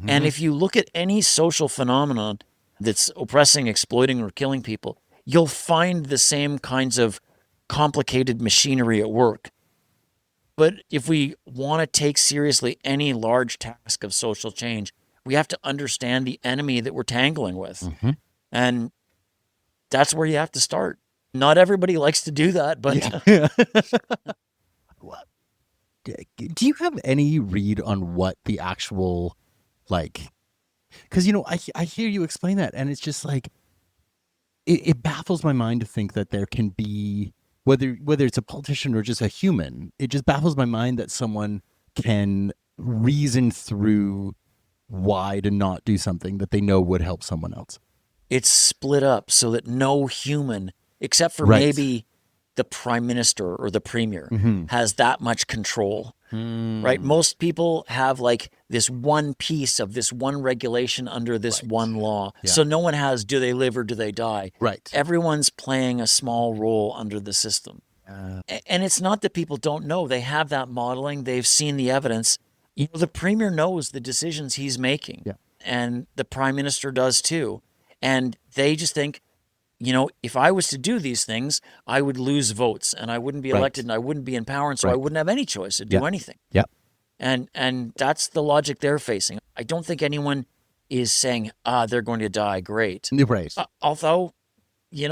[SPEAKER 2] And if you look at any social phenomenon that's oppressing, exploiting, or killing people, you'll find the same kinds of complicated machinery at work. But if we want to take seriously any large task of social change, we have to understand the enemy that we're tangling with. And that's where you have to start. Not everybody likes to do that, but
[SPEAKER 3] do you have any read on what the actual, like, because, you know, I hear you explain that, and it's just like, it baffles my mind to think that there can be, whether it's a politician or just a human, it just baffles my mind that someone can reason through why to not do something that they know would help someone else.
[SPEAKER 2] It's split up so that no human, except for maybe the prime minister or the premier, has that much control, right? Most people have like this one piece of this one regulation under this one law. So no one has, do they live or do they die?
[SPEAKER 3] Right.
[SPEAKER 2] Everyone's playing a small role under the system. And it's not that people don't know. They have that modeling. They've seen the evidence. You know, the premier knows the decisions he's making, and the prime minister does too. And they just think, if I was to do these things, I would lose votes and I wouldn't be elected and I wouldn't be in power. And so I wouldn't have any choice to do anything.
[SPEAKER 3] Yeah.
[SPEAKER 2] And that's the logic they're facing. I don't think anyone is saying, they're going to die. Great.
[SPEAKER 3] Right.
[SPEAKER 2] Although,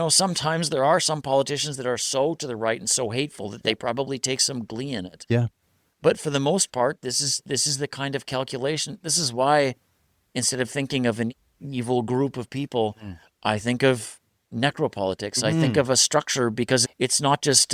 [SPEAKER 2] sometimes there are some politicians that are so to the right and so hateful that they probably take some glee in it.
[SPEAKER 3] Yeah.
[SPEAKER 2] But for the most part, this is the kind of calculation. This is why, instead of thinking of an evil group of people, I think of necropolitics. I think of a structure, because it's not just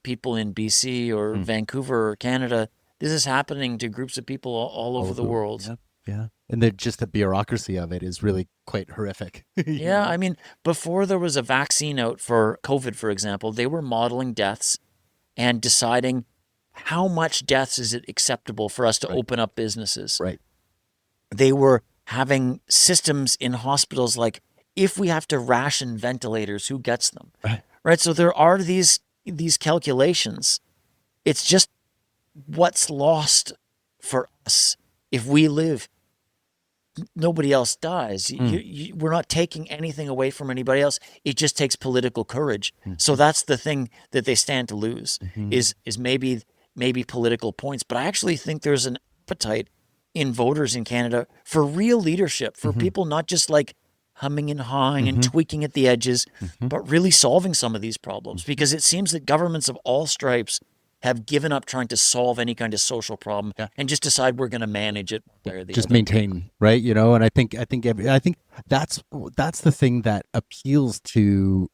[SPEAKER 2] people in BC or Vancouver or Canada. This is happening to groups of people all over the world.
[SPEAKER 3] Yeah. And just the bureaucracy of it is really quite horrific.
[SPEAKER 2] Yeah. I mean, before there was a vaccine out for COVID, for example, they were modeling deaths and deciding how much deaths is it acceptable for us to open up businesses.
[SPEAKER 3] Right.
[SPEAKER 2] They were having systems in hospitals like, if we have to ration ventilators, who gets them? Right. So there are these calculations. It's just what's lost for us if we live. Nobody else dies. We're not taking anything away from anybody else. It just takes political courage. So that's the thing that they stand to lose is maybe political points. But I actually think there's an appetite in voters in Canada for real leadership, for people not just like humming and hawing and tweaking at the edges, but really solving some of these problems. Because it seems that governments of all stripes have given up trying to solve any kind of social problem and just decide we're going to manage it.
[SPEAKER 3] Just maintain, right? And I think that's the thing that appeals to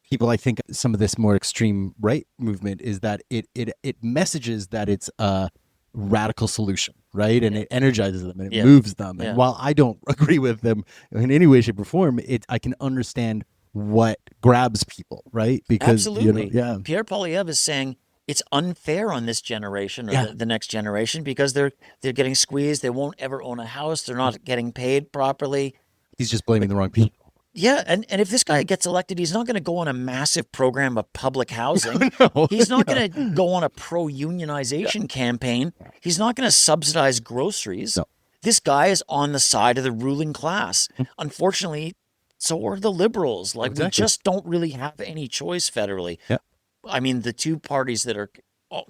[SPEAKER 3] people. I think some of this more extreme right movement is that it messages that it's a radical solution, right? And it energizes them and it moves them. And while I don't agree with them in any way, shape, or form, I can understand what grabs people, right? Because
[SPEAKER 2] absolutely, Pierre Poilievre is saying it's unfair on this generation or the next generation because they're getting squeezed. They won't ever own a house. They're not getting paid properly.
[SPEAKER 3] He's just blaming the wrong people.
[SPEAKER 2] Yeah, and if this guy gets elected, he's not going to go on a massive program of public housing. No, he's not going to go on a pro-unionization campaign. He's not going to subsidize groceries.
[SPEAKER 3] No.
[SPEAKER 2] This guy is on the side of the ruling class. Unfortunately, so are the liberals. Like, we just don't really have any choice federally.
[SPEAKER 3] Yeah.
[SPEAKER 2] I mean, the two parties that are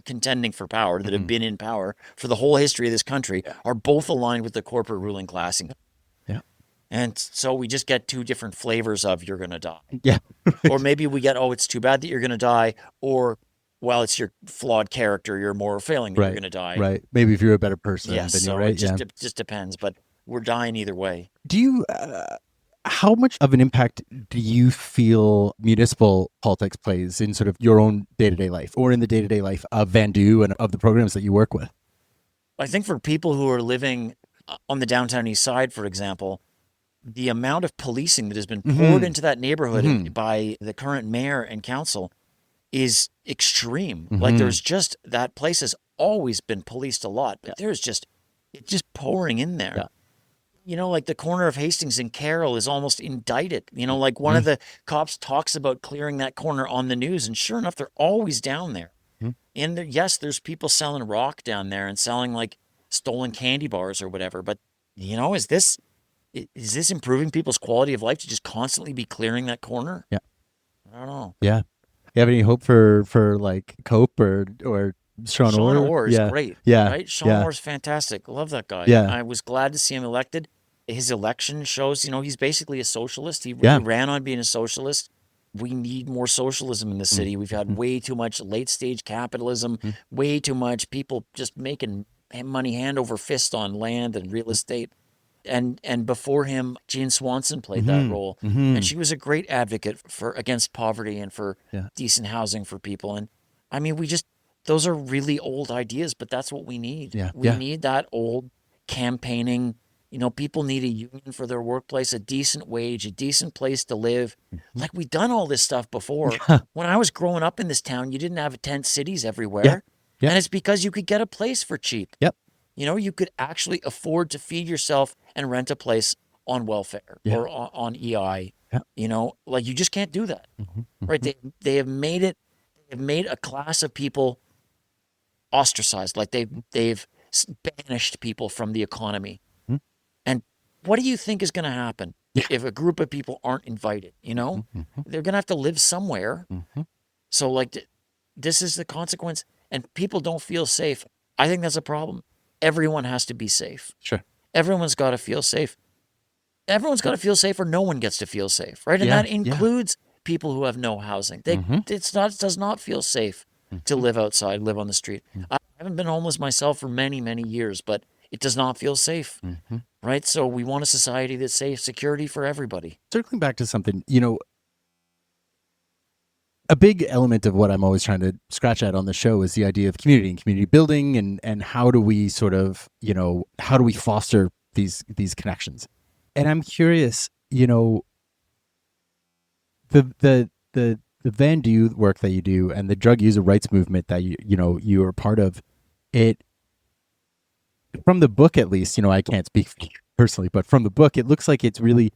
[SPEAKER 2] contending for power, that have been in power for the whole history of this country, are both aligned with the corporate ruling class.
[SPEAKER 3] Yeah.
[SPEAKER 2] And so we just get two different flavors of you're going to die.
[SPEAKER 3] Yeah.
[SPEAKER 2] Or maybe we get, it's too bad that you're going to die. Or, well, it's your flawed character. You're more failing that you're going to die.
[SPEAKER 3] Right. Maybe if you're a better person.
[SPEAKER 2] Yes.
[SPEAKER 3] Then
[SPEAKER 2] So
[SPEAKER 3] you're right.
[SPEAKER 2] it just depends. But we're dying either way.
[SPEAKER 3] Do you... how much of an impact do you feel municipal politics plays in sort of your own day-to-day life or in the day-to-day life of Vandu and of the programs that you work with?
[SPEAKER 2] I think for people who are living on the downtown east side, for example, the amount of policing that has been poured into that neighborhood by the current mayor and council is extreme. Like, there's just, that place has always been policed a lot, but it's just pouring in there. Yeah. Like the corner of Hastings and Carroll is almost indicted. Like one of the cops talks about clearing that corner on the news, and sure enough, they're always down there. And there's people selling rock down there and selling like stolen candy bars or whatever. But is this improving people's quality of life to just constantly be clearing that corner?
[SPEAKER 3] Yeah,
[SPEAKER 2] I don't know.
[SPEAKER 3] Yeah, you have any hope for like Cope or Sean
[SPEAKER 2] Orr is great.
[SPEAKER 3] Yeah,
[SPEAKER 2] right. Sean Orr's fantastic. Love that guy.
[SPEAKER 3] Yeah,
[SPEAKER 2] I was glad to see him elected. His election shows, he's basically a socialist. He really ran on being a socialist. We need more socialism in the city. We've had way too much late stage capitalism, way too much people just making money hand over fist on land and real estate. And before him, Jean Swanson played that role. And she was a great advocate against poverty and for decent housing for people. And I mean, those are really old ideas, but that's what we need. We need that old campaigning. People need a union for their workplace, a decent wage, a decent place to live. Like, we've done all this stuff before. When I was growing up in this town, you didn't have tent cities everywhere. And it's because you could get a place for cheap.
[SPEAKER 3] Yep.
[SPEAKER 2] You could actually afford to feed yourself and rent a place on welfare or on EI. Like, you just can't do that. Right? They have made it. They've made a class of people ostracized. Like, they've banished people from the economy. And what do you think is going to happen if a group of people aren't invited? You know, they're going to have to live somewhere. So like, this is the consequence, and people don't feel safe. I think that's a problem. Everyone has to be safe.
[SPEAKER 3] Sure.
[SPEAKER 2] Everyone's got to feel safe. Everyone's got to feel safe, or no one gets to feel safe, right? And
[SPEAKER 3] Yeah,
[SPEAKER 2] that includes people who have no housing. It does not feel safe to live outside, live on the street. I haven't been homeless myself for many, many years, but it does not feel safe, right? So we want a society that's safe, security for everybody.
[SPEAKER 3] Circling back to something, you know, a big element of what I'm always trying to scratch at on the show is the idea of community and community building, and how do we sort of, you know, how do we foster these connections? And I'm curious, you know, the Van Du work that you do and the drug user rights movement that you are part of, it, from the book at least, you know, I can't speak for you personally, but from the book, it looks like it's really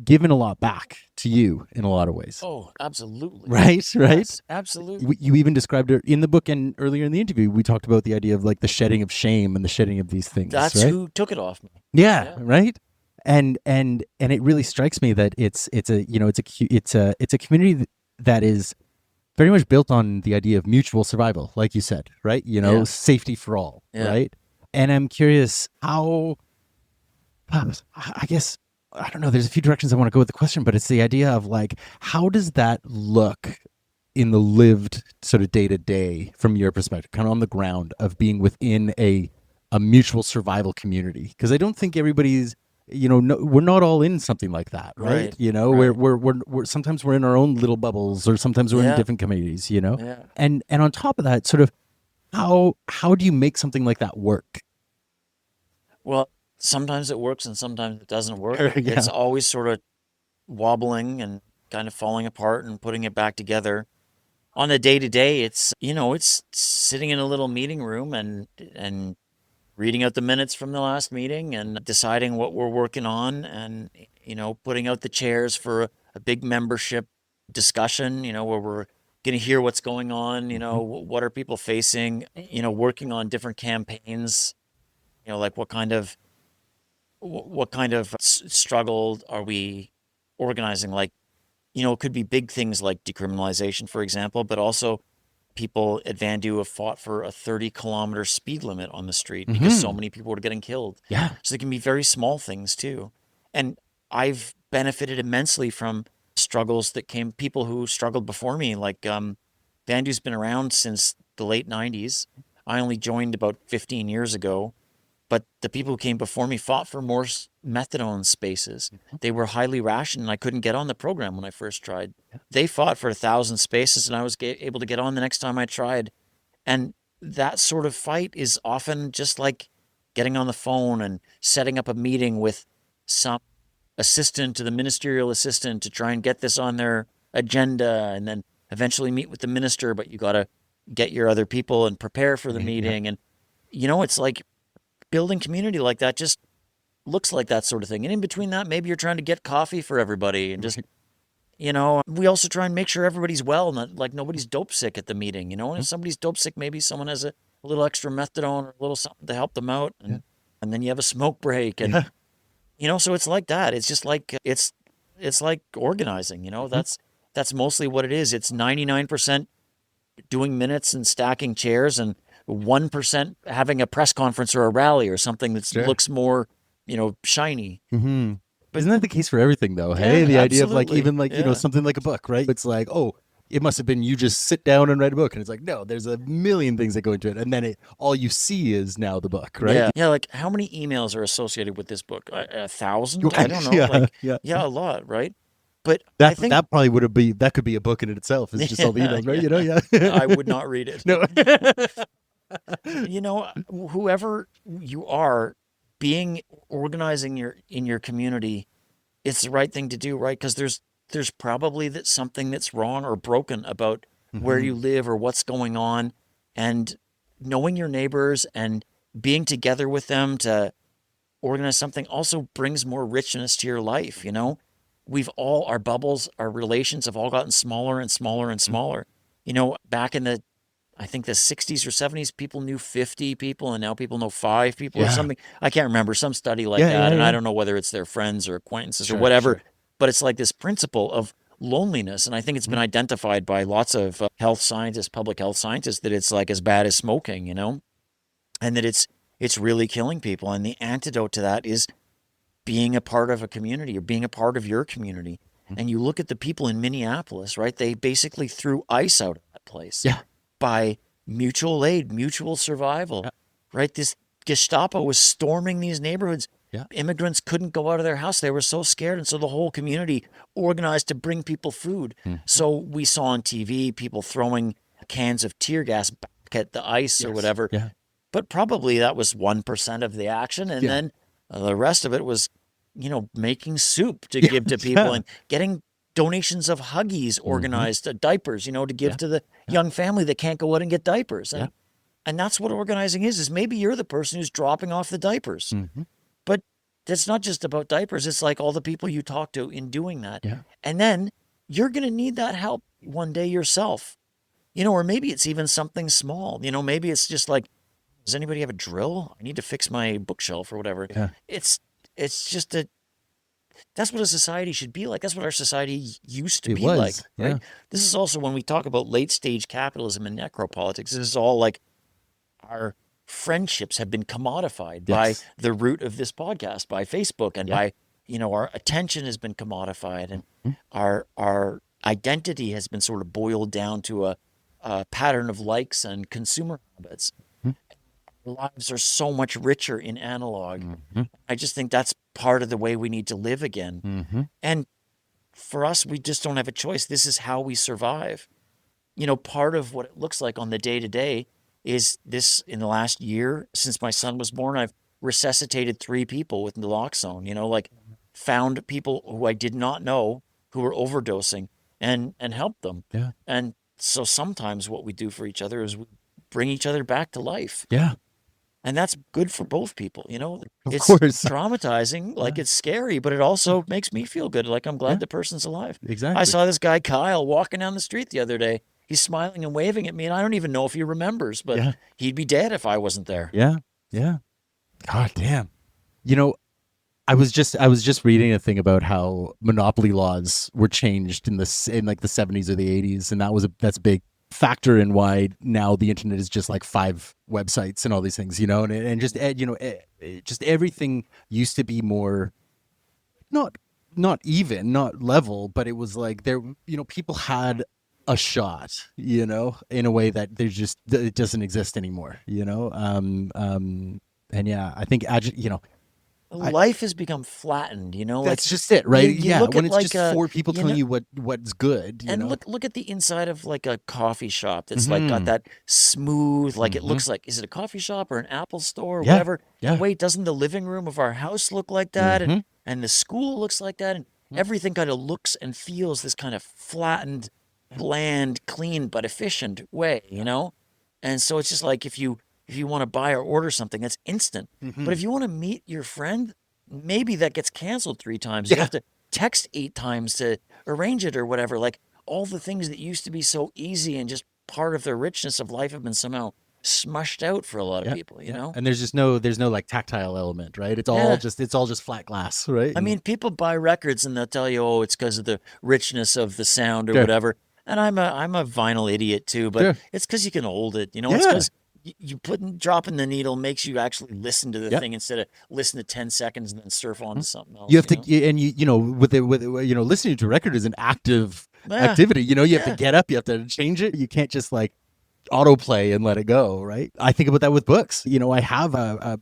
[SPEAKER 3] given a lot back to you in a lot of ways.
[SPEAKER 2] Oh, absolutely.
[SPEAKER 3] Right?
[SPEAKER 2] Yes, absolutely.
[SPEAKER 3] You even described it in the book, and earlier in the interview, we talked about the idea of like the shedding of shame and the shedding of these things.
[SPEAKER 2] That's
[SPEAKER 3] right?
[SPEAKER 2] who took it off me.
[SPEAKER 3] Yeah. Right. And it really strikes me that it's a community that is very much built on the idea of mutual survival, like you said, right? You know, safety for all, right? And I'm curious how, I guess, I don't know, there's a few directions I want to go with the question, but it's the idea of like, how does that look in the lived sort of day to day from your perspective, kind of on the ground of being within a mutual survival community? Because I don't think everybody's, you know, we're not all in something like that, right? You know, we're sometimes we're in our own little bubbles, or sometimes we're in different communities, you know?
[SPEAKER 2] Yeah.
[SPEAKER 3] And on top of that, sort of how do you make something like that work?
[SPEAKER 2] Well, sometimes it works and sometimes it doesn't work.
[SPEAKER 3] Yeah.
[SPEAKER 2] It's always sort of wobbling and kind of falling apart and putting it back together. On a day-to-day, it's, you know, it's sitting in a little meeting room and reading out the minutes from the last meeting and deciding what we're working on, and, you know, putting out the chairs for a big membership discussion, you know, where we're going to hear what's going on, you know, what are people facing, you know, working on different campaigns, you know, like what kind of struggle are we organizing? Like, you know, it could be big things like decriminalization, for example, but also people at Van Du have fought for a 30-kilometer speed limit on the street because so many people were getting killed.
[SPEAKER 3] Yeah.
[SPEAKER 2] So they can be very small things too. And I've benefited immensely from struggles that came, people who struggled before me. Like, Van Du's been around since the late 90s. I only joined about 15 years ago. But the people who came before me fought for more methadone spaces. They were highly rationed, and I couldn't get on the program when I first tried. They fought for 1,000 spaces, and I was able to get on the next time I tried. And that sort of fight is often just like getting on the phone and setting up a meeting with some assistant to the ministerial assistant to try and get this on their agenda, and then eventually meet with the minister, but you got to get your other people and prepare for the meeting. And, you know, it's like, building community like that just looks like that sort of thing. And in between that, maybe you're trying to get coffee for everybody, and just, you know, we also try and make sure everybody's well, not like nobody's dope sick at the meeting, you know, and if somebody's dope sick, maybe someone has a little extra methadone or a little something to help them out. And then you have a smoke break, and, you know, so it's like that. It's just like, it's like organizing, you know, that's mostly what it is. It's 99% doing minutes and stacking chairs, and 1% having a press conference or a rally or something that looks more, you know, shiny.
[SPEAKER 3] But isn't that the case for everything, though? Hey, the idea of like,
[SPEAKER 2] absolutely.
[SPEAKER 3] even like, you know, something like a book, right? It's like, oh, it must have been you just sit down and write a book. And it's like, no, there's a million things that go into it. And then all you see is now the book, right?
[SPEAKER 2] Yeah, like how many emails are associated with this book? 1,000? I don't know. A lot, right? But I think
[SPEAKER 3] that probably that could be a book in itself. It's just all the emails, right? You know,
[SPEAKER 2] I would not read it.
[SPEAKER 3] No.
[SPEAKER 2] You know, whoever you are, organizing in your community, it's the right thing to do, right? Because there's probably something that's wrong or broken about where you live or what's going on, and knowing your neighbors and being together with them to organize something also brings more richness to your life. You know, our bubbles, our relations have all gotten smaller and smaller and smaller. You know, back in the I think the 60s or 70s, people knew 50 people, and now people know 5 people or
[SPEAKER 3] Yeah.
[SPEAKER 2] something. I can't remember, some study like
[SPEAKER 3] Yeah,
[SPEAKER 2] that,
[SPEAKER 3] yeah,
[SPEAKER 2] and
[SPEAKER 3] yeah.
[SPEAKER 2] I don't know whether it's their friends or acquaintances or
[SPEAKER 3] Sure,
[SPEAKER 2] whatever,
[SPEAKER 3] sure.
[SPEAKER 2] but it's like this principle of loneliness, and I think it's been identified by lots of health scientists, public health scientists, that it's like as bad as smoking, you know, and that it's really killing people, and the antidote to that is being a part of a community or being a part of your community. And you look at the people in Minneapolis, right? They basically threw ice out of that place
[SPEAKER 3] Yeah.
[SPEAKER 2] by mutual aid, mutual survival,
[SPEAKER 3] Yeah.
[SPEAKER 2] right? This Gestapo was storming these neighborhoods.
[SPEAKER 3] Yeah.
[SPEAKER 2] Immigrants couldn't go out of their house. They were so scared. And so the whole community organized to bring people food. So we saw on TV people throwing cans of tear gas back at the ice or
[SPEAKER 3] Yes.
[SPEAKER 2] whatever.
[SPEAKER 3] Yeah.
[SPEAKER 2] But probably that was 1% of the action. And
[SPEAKER 3] Yeah.
[SPEAKER 2] then the rest of it was, you know, making soup to give to people
[SPEAKER 3] Yeah.
[SPEAKER 2] and getting donations of Huggies organized, diapers, you know, to give to the young family that can't go out and get diapers. And that's what organizing is maybe you're the person who's dropping off the diapers. But it's not just about diapers. It's like all the people you talk to in doing that.
[SPEAKER 3] Yeah.
[SPEAKER 2] And then you're going to need that help one day yourself, you know, or maybe it's even something small, you know, maybe it's just like, does anybody have a drill? I need to fix my bookshelf or whatever.
[SPEAKER 3] Yeah.
[SPEAKER 2] It's just that's what a society should be like. That's what our society used to
[SPEAKER 3] It
[SPEAKER 2] be
[SPEAKER 3] was,
[SPEAKER 2] like. Right?
[SPEAKER 3] yeah.
[SPEAKER 2] This is also when we talk about late stage capitalism and necropolitics. This is all like our friendships have been commodified by
[SPEAKER 3] Yes.
[SPEAKER 2] the root of this podcast, by Facebook, and by, you know, our attention has been commodified, and our identity has been sort of boiled down to a pattern of likes and consumer habits. Our lives are so much richer in analog. I just think that's part of the way we need to live again. And for us, we just don't have a choice. This is how we survive. You know, part of what it looks like on the day to day is this. In the last year, since my son was born, I've resuscitated 3 people with naloxone, you know, like found people who I did not know who were overdosing and helped them.
[SPEAKER 3] Yeah.
[SPEAKER 2] And so sometimes what we do for each other is we bring each other back to life.
[SPEAKER 3] Yeah.
[SPEAKER 2] And that's good for both people, you know.
[SPEAKER 3] Of
[SPEAKER 2] It's
[SPEAKER 3] course.
[SPEAKER 2] traumatizing, like it's scary, but it also makes me feel good. Like I'm glad the person's alive.
[SPEAKER 3] Exactly.
[SPEAKER 2] I saw this guy Kyle walking down the street the other day. He's smiling and waving at me, and I don't even know if he remembers, but he'd be dead if I wasn't there.
[SPEAKER 3] Yeah. Yeah. God damn. You know, I was just reading a thing about how monopoly laws were changed in like the 70s or the 80s, and that's a big factor in why now the internet is just like 5 websites and all these things, you know, and just you know, just everything used to be more not even, not level, but it was like there, you know, people had a shot, you know, in a way that it doesn't exist anymore, you know. And yeah, I think you know,
[SPEAKER 2] life has become flattened, you know.
[SPEAKER 3] that's just it, right?
[SPEAKER 2] you
[SPEAKER 3] Yeah,
[SPEAKER 2] look
[SPEAKER 3] when
[SPEAKER 2] at
[SPEAKER 3] it's
[SPEAKER 2] like
[SPEAKER 3] just 4 people telling
[SPEAKER 2] know,
[SPEAKER 3] you what's good, you
[SPEAKER 2] and
[SPEAKER 3] know?
[SPEAKER 2] look at the inside of like a coffee shop that's like got that smooth, like it looks like, is it a coffee shop or an Apple store or whatever?
[SPEAKER 3] Yeah.
[SPEAKER 2] And wait, doesn't the living room of our house look like that? And the school looks like that, and everything kind of looks and feels this kind of flattened, bland, clean but efficient way, you know. And so it's just like if you want to buy or order something, that's instant. But if you want to meet your friend, maybe that gets canceled 3 times. You have to text 8 times to arrange it or whatever. Like all the things that used to be so easy and just part of the richness of life have been somehow smushed out for a lot of people, you know?
[SPEAKER 3] And there's no like tactile element, right? It's all just flat glass, right?
[SPEAKER 2] I mean, people buy records and they'll tell you, oh, it's because of the richness of the sound or
[SPEAKER 3] Sure.
[SPEAKER 2] whatever. And I'm a vinyl idiot too, but it's because you can hold it, you know? It's because you dropping the needle makes you actually listen to the thing instead of listen to 10 seconds and then surf on to something else.
[SPEAKER 3] You have to, and you know, with you know, listening to a record is an active activity. You know, you have to get up, you have to change it. You can't just like autoplay and let it go, right? I think about that with books. You know, I have a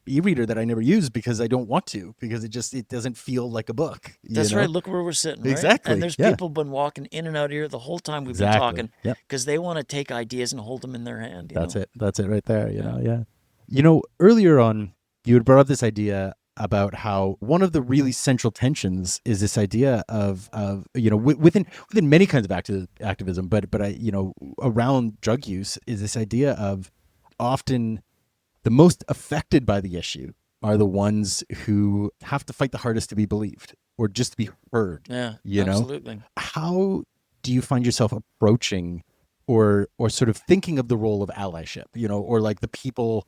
[SPEAKER 3] e-reader that I never use because I don't want to, because it doesn't feel like a book.
[SPEAKER 2] That's right. Look where we're sitting. Right?
[SPEAKER 3] Exactly.
[SPEAKER 2] And there's people been walking in and out here the whole time we've been talking because they want to take ideas and hold them in their hand.
[SPEAKER 3] That's it right there. You know, yeah. You know, earlier on, you had brought up this idea about how one of the really central tensions is this idea of you know, within many kinds of activism, but I, you know, around drug use is this idea of often the most affected by the issue are the ones who have to fight the hardest to be believed or just to be heard.
[SPEAKER 2] Yeah,
[SPEAKER 3] you know?
[SPEAKER 2] absolutely.
[SPEAKER 3] How do you find yourself approaching sort of thinking of the role of allyship, or like the people,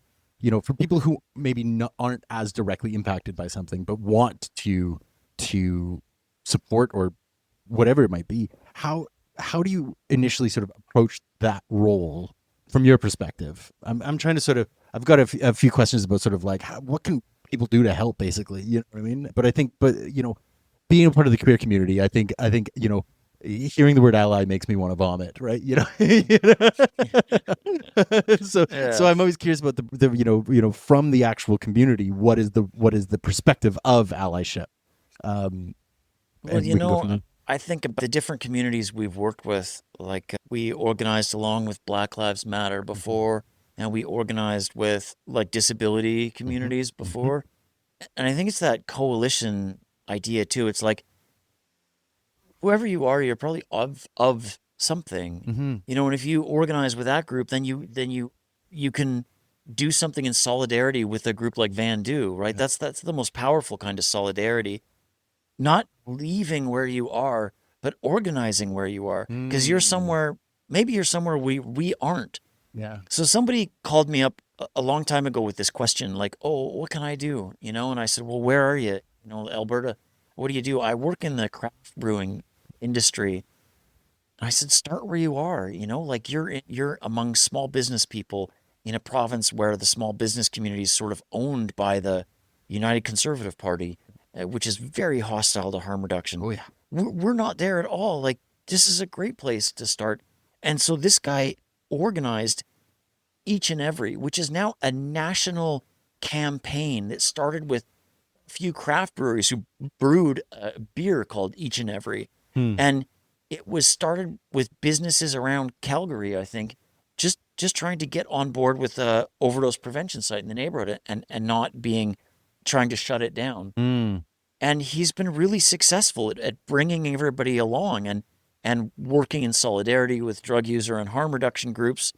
[SPEAKER 3] for people who maybe aren't as directly impacted by something, but want to support or whatever it might be. How do you initially sort of approach that role from your perspective? I'm trying to sort of, I've got a few questions about sort of like what can people do to help, basically, you know what I mean? But I think, being a part of the queer community, I think, hearing the word ally makes me want to vomit, right? So I'm always curious about the from the actual community, what is the perspective of allyship?
[SPEAKER 2] Well, I think the different communities we've worked with, like we organized along with Black Lives Matter before, and we organized with like disability communities before. And I think it's that coalition idea too. It's like whoever you are, you're probably of something, and if you organize with that group, then you can do something in solidarity with a group like Van Do, right? That's the most powerful kind of solidarity. Not leaving where you are, but organizing where you are, because you're somewhere. Maybe you're somewhere we aren't.
[SPEAKER 3] Yeah.
[SPEAKER 2] So somebody called me up a long time ago with this question, like, "Oh, what can I do?" And I said, "Well, where are you? Alberta. What do you do?" "I work in the craft brewing industry." I said, "Start where you are. Like you're among small business people in a province where the small business community is sort of owned by the United Conservative Party, which is very hostile to harm reduction.
[SPEAKER 3] Oh yeah.
[SPEAKER 2] We're not there at all. Like, this is a great place to start." And so this guy organized Each and Every, which is now a national campaign that started with a few craft breweries who brewed a beer called Each and Every. And it was started with businesses around Calgary, I think, just trying to get on board with a overdose prevention site in the neighborhood and not trying to shut it down. And he's been really successful at bringing everybody along and working in solidarity with drug user and harm reduction groups.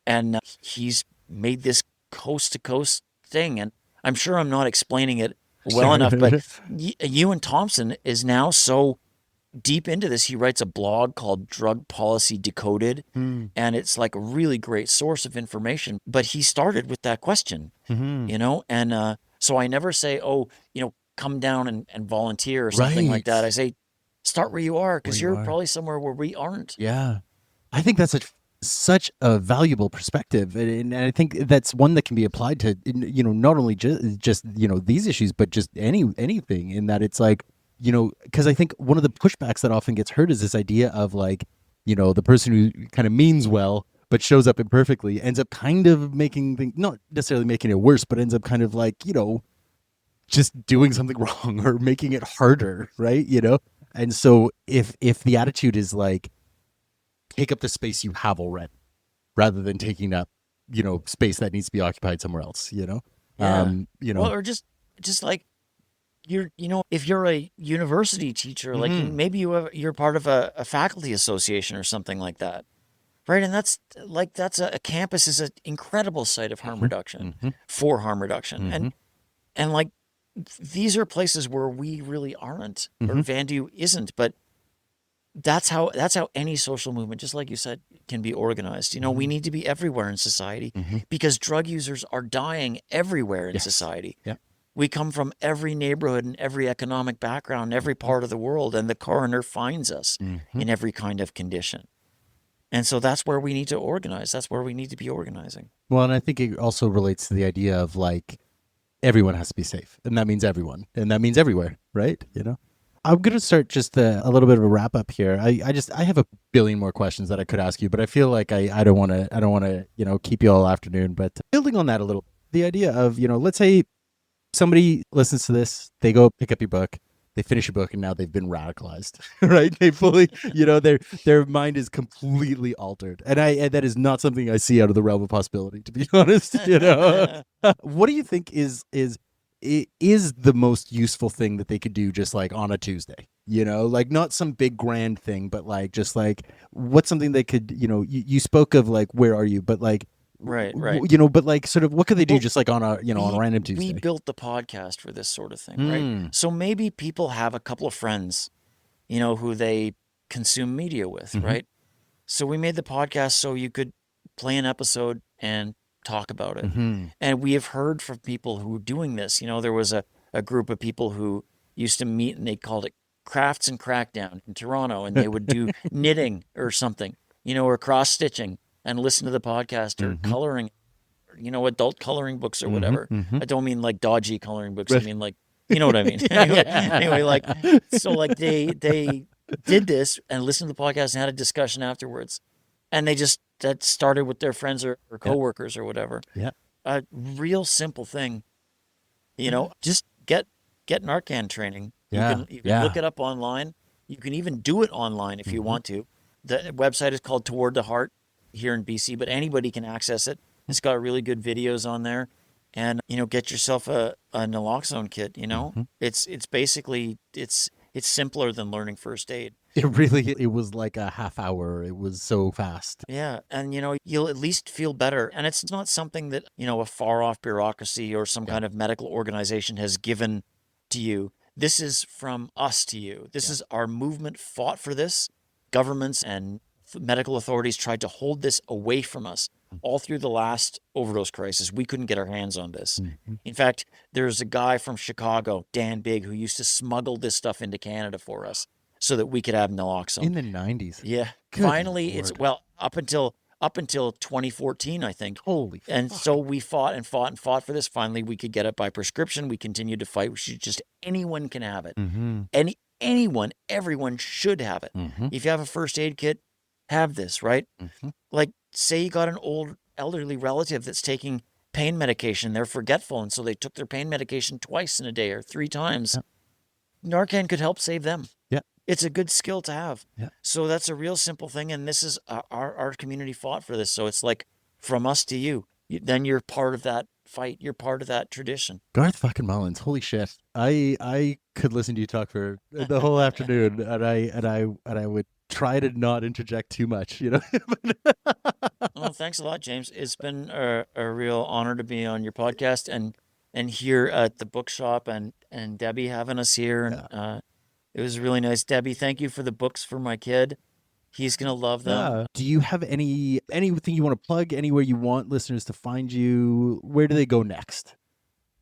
[SPEAKER 2] And he's made this coast to coast thing. And I'm sure I'm not explaining it well enough, but Ewan Thompson is now so deep into this. He writes a blog called Drug Policy Decoded, and it's like a really great source of information. But he started with that question, and so I never say, "Oh, come down and volunteer," or something like that. I say, start where you are, because you're probably somewhere where we aren't.
[SPEAKER 3] Yeah. I think that's such a valuable perspective. And I think that's one that can be applied to, not only just these issues, but just anything, in that it's like, because I think one of the pushbacks that often gets heard is this idea of like, the person who kind of means well, but shows up imperfectly, ends up kind of making things, not necessarily making it worse, but ends up kind of like, just doing something wrong or making it harder, right? And so if the attitude is like, take up the space you have already, rather than taking up, space that needs to be occupied somewhere else,
[SPEAKER 2] Yeah.
[SPEAKER 3] Well,
[SPEAKER 2] or just like if you're a university teacher, like maybe you're part of a faculty association or something like that, right? And that's a campus is an incredible site of harm reduction, for harm reduction, and like these are places where we really aren't, or Van Du isn't, but that's how any social movement, just like you said, can be organized. We need to be everywhere in society, because drug users are dying everywhere in society.
[SPEAKER 3] Yeah.
[SPEAKER 2] We come from every neighborhood and every economic background, every part of the world, and the coroner finds us in every kind of condition. And so that's where we need to organize. That's where we need to be organizing.
[SPEAKER 3] Well, and I think it also relates to the idea of like, everyone has to be safe, and that means everyone, and that means everywhere, right? I'm going to start just a little bit of a wrap up here. I have a billion more questions that I could ask you, but I feel like I don't want to keep you all afternoon. But building on that a little, the idea of, let's say somebody listens to this, they go pick up your book, they finish your book, and now they've been radicalized, right? They fully, their mind is completely altered, and that is not something I see out of the realm of possibility, to be honest. What do you think is the most useful thing that they could do, just like on a Tuesday? Like not some big grand thing, but like just like what's something they could, you spoke of like where are you, but like
[SPEAKER 2] right,
[SPEAKER 3] but like sort of what could they do, just like on a on a random Tuesday?
[SPEAKER 2] We built the podcast for this sort of thing, right? So maybe people have a couple of friends, who they consume media with, right? So we made the podcast so you could play an episode and talk about it.
[SPEAKER 3] Mm-hmm.
[SPEAKER 2] And we have heard from people who are doing this. There was a group of people who used to meet and they called it Crafts and Crackdown in Toronto, and they would do knitting or something, or cross stitching and listen to the podcast or coloring, adult coloring books or whatever. I don't mean like dodgy coloring books. I mean like, you know what I mean? anyway, they did this and listened to the podcast and had a discussion afterwards. And that started with their friends or coworkers or whatever.
[SPEAKER 3] Yeah.
[SPEAKER 2] A real simple thing, just get Narcan training.
[SPEAKER 3] Yeah.
[SPEAKER 2] You can look it up online. You can even do it online if you want to. The website is called Toward the Heart here in BC, but anybody can access it. It's got really good videos on there. And, get yourself a naloxone kit, It's basically, it's simpler than learning first aid.
[SPEAKER 3] It was like a half hour. It was so fast.
[SPEAKER 2] Yeah. And, you'll at least feel better. And it's not something that, a far off bureaucracy or some kind of medical organization has given to you. This is from us to you. This is our movement fought for this. Governments and medical authorities tried to hold this away from us all through the last overdose crisis. We couldn't get our hands on this. In fact, there's a guy from Chicago, Dan Big, who used to smuggle this stuff into Canada for us so that we could have naloxone.
[SPEAKER 3] In the 90s.
[SPEAKER 2] Yeah.
[SPEAKER 3] Good
[SPEAKER 2] Finally,
[SPEAKER 3] Lord.
[SPEAKER 2] up until 2014, I think.
[SPEAKER 3] Holy
[SPEAKER 2] And
[SPEAKER 3] fuck.
[SPEAKER 2] so we fought and fought and fought for this. Finally, we could get it by prescription. We continued to fight. Anyone can have it. Everyone should have it. If you have a first aid kit, have this, right? Like, say you got an old elderly relative that's taking pain medication. They're forgetful, and so they took their pain medication twice in a day or 3 times. Narcan could help save them.
[SPEAKER 3] Yeah.
[SPEAKER 2] It's a good skill to have.
[SPEAKER 3] Yeah.
[SPEAKER 2] So that's a real simple thing, and this is our community fought for this. So it's like from us to you. Then you're part of that fight. You're part of that tradition.
[SPEAKER 3] Garth fucking Mullins, holy shit! I could listen to you talk for the whole afternoon, and I would try to not interject too much,
[SPEAKER 2] Well, thanks a lot, James. It's been a real honor to be on your podcast and here at the bookshop and Debbie having us here. And it was really nice. Debbie, thank you for the books for my kid. He's going to love them.
[SPEAKER 3] Do you have anything you want to plug? Anywhere you want listeners to find you? Where do they go next?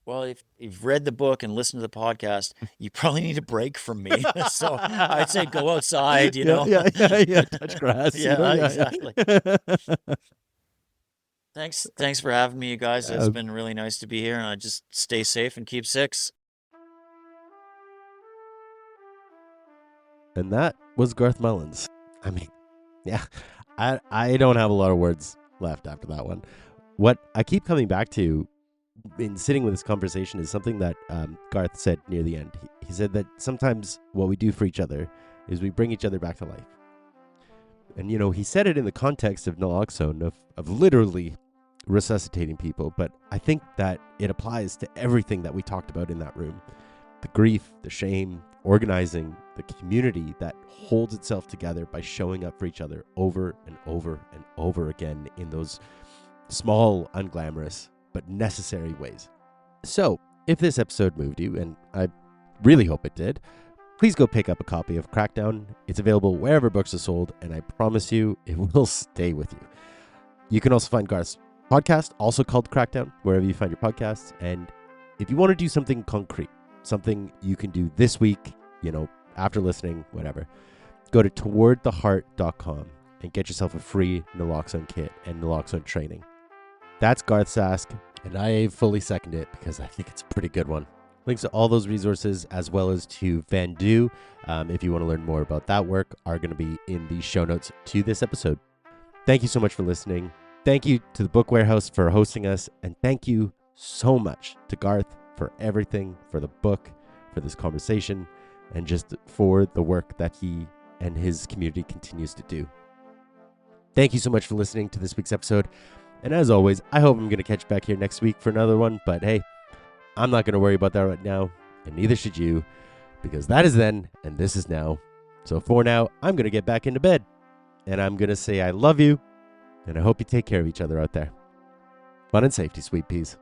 [SPEAKER 2] Well, if you've read the book and listened to the podcast, you probably need a break from me. So I'd say go outside,
[SPEAKER 3] Yeah, touch grass.
[SPEAKER 2] Exactly. Thanks for having me, you guys. It's been really nice to be here, and I just stay safe and keep 6.
[SPEAKER 1] And that was Garth Mullins. I mean, yeah, I don't have a lot of words left after that one. What I keep coming back to in sitting with this conversation is something that Garth said near the end. He said that sometimes what we do for each other is we bring each other back to life. And, he said it in the context of naloxone, of literally resuscitating people. But I think that it applies to everything that we talked about in that room. The grief, the shame, organizing, the community that holds itself together by showing up for each other over and over and over again in those small, unglamorous, but necessary ways. So, if this episode moved you, and I really hope it did, please go pick up a copy of Crackdown. It's available wherever books are sold, and I promise you, it will stay with you. You can also find Garth's podcast, also called Crackdown, wherever you find your podcasts. And if you want to do something concrete, something you can do this week, after listening, whatever, go to towardtheheart.com and get yourself a free naloxone kit and naloxone training. That's Garth's ask, and I fully second it because I think it's a pretty good one. Links to all those resources, as well as to Vandu, if you want to learn more about that work, are going to be in the show notes to this episode. Thank you so much for listening. Thank you to the Book Warehouse for hosting us, and thank you so much to Garth for everything, for the book, for this conversation, and just for the work that he and his community continues to do. Thank you so much for listening to this week's episode. And as always, I hope I'm going to catch you back here next week for another one. But hey, I'm not going to worry about that right now. And neither should you. Because that is then and this is now. So for now, I'm going to get back into bed. And I'm going to say I love you. And I hope you take care of each other out there. Fun and safety, sweet peas.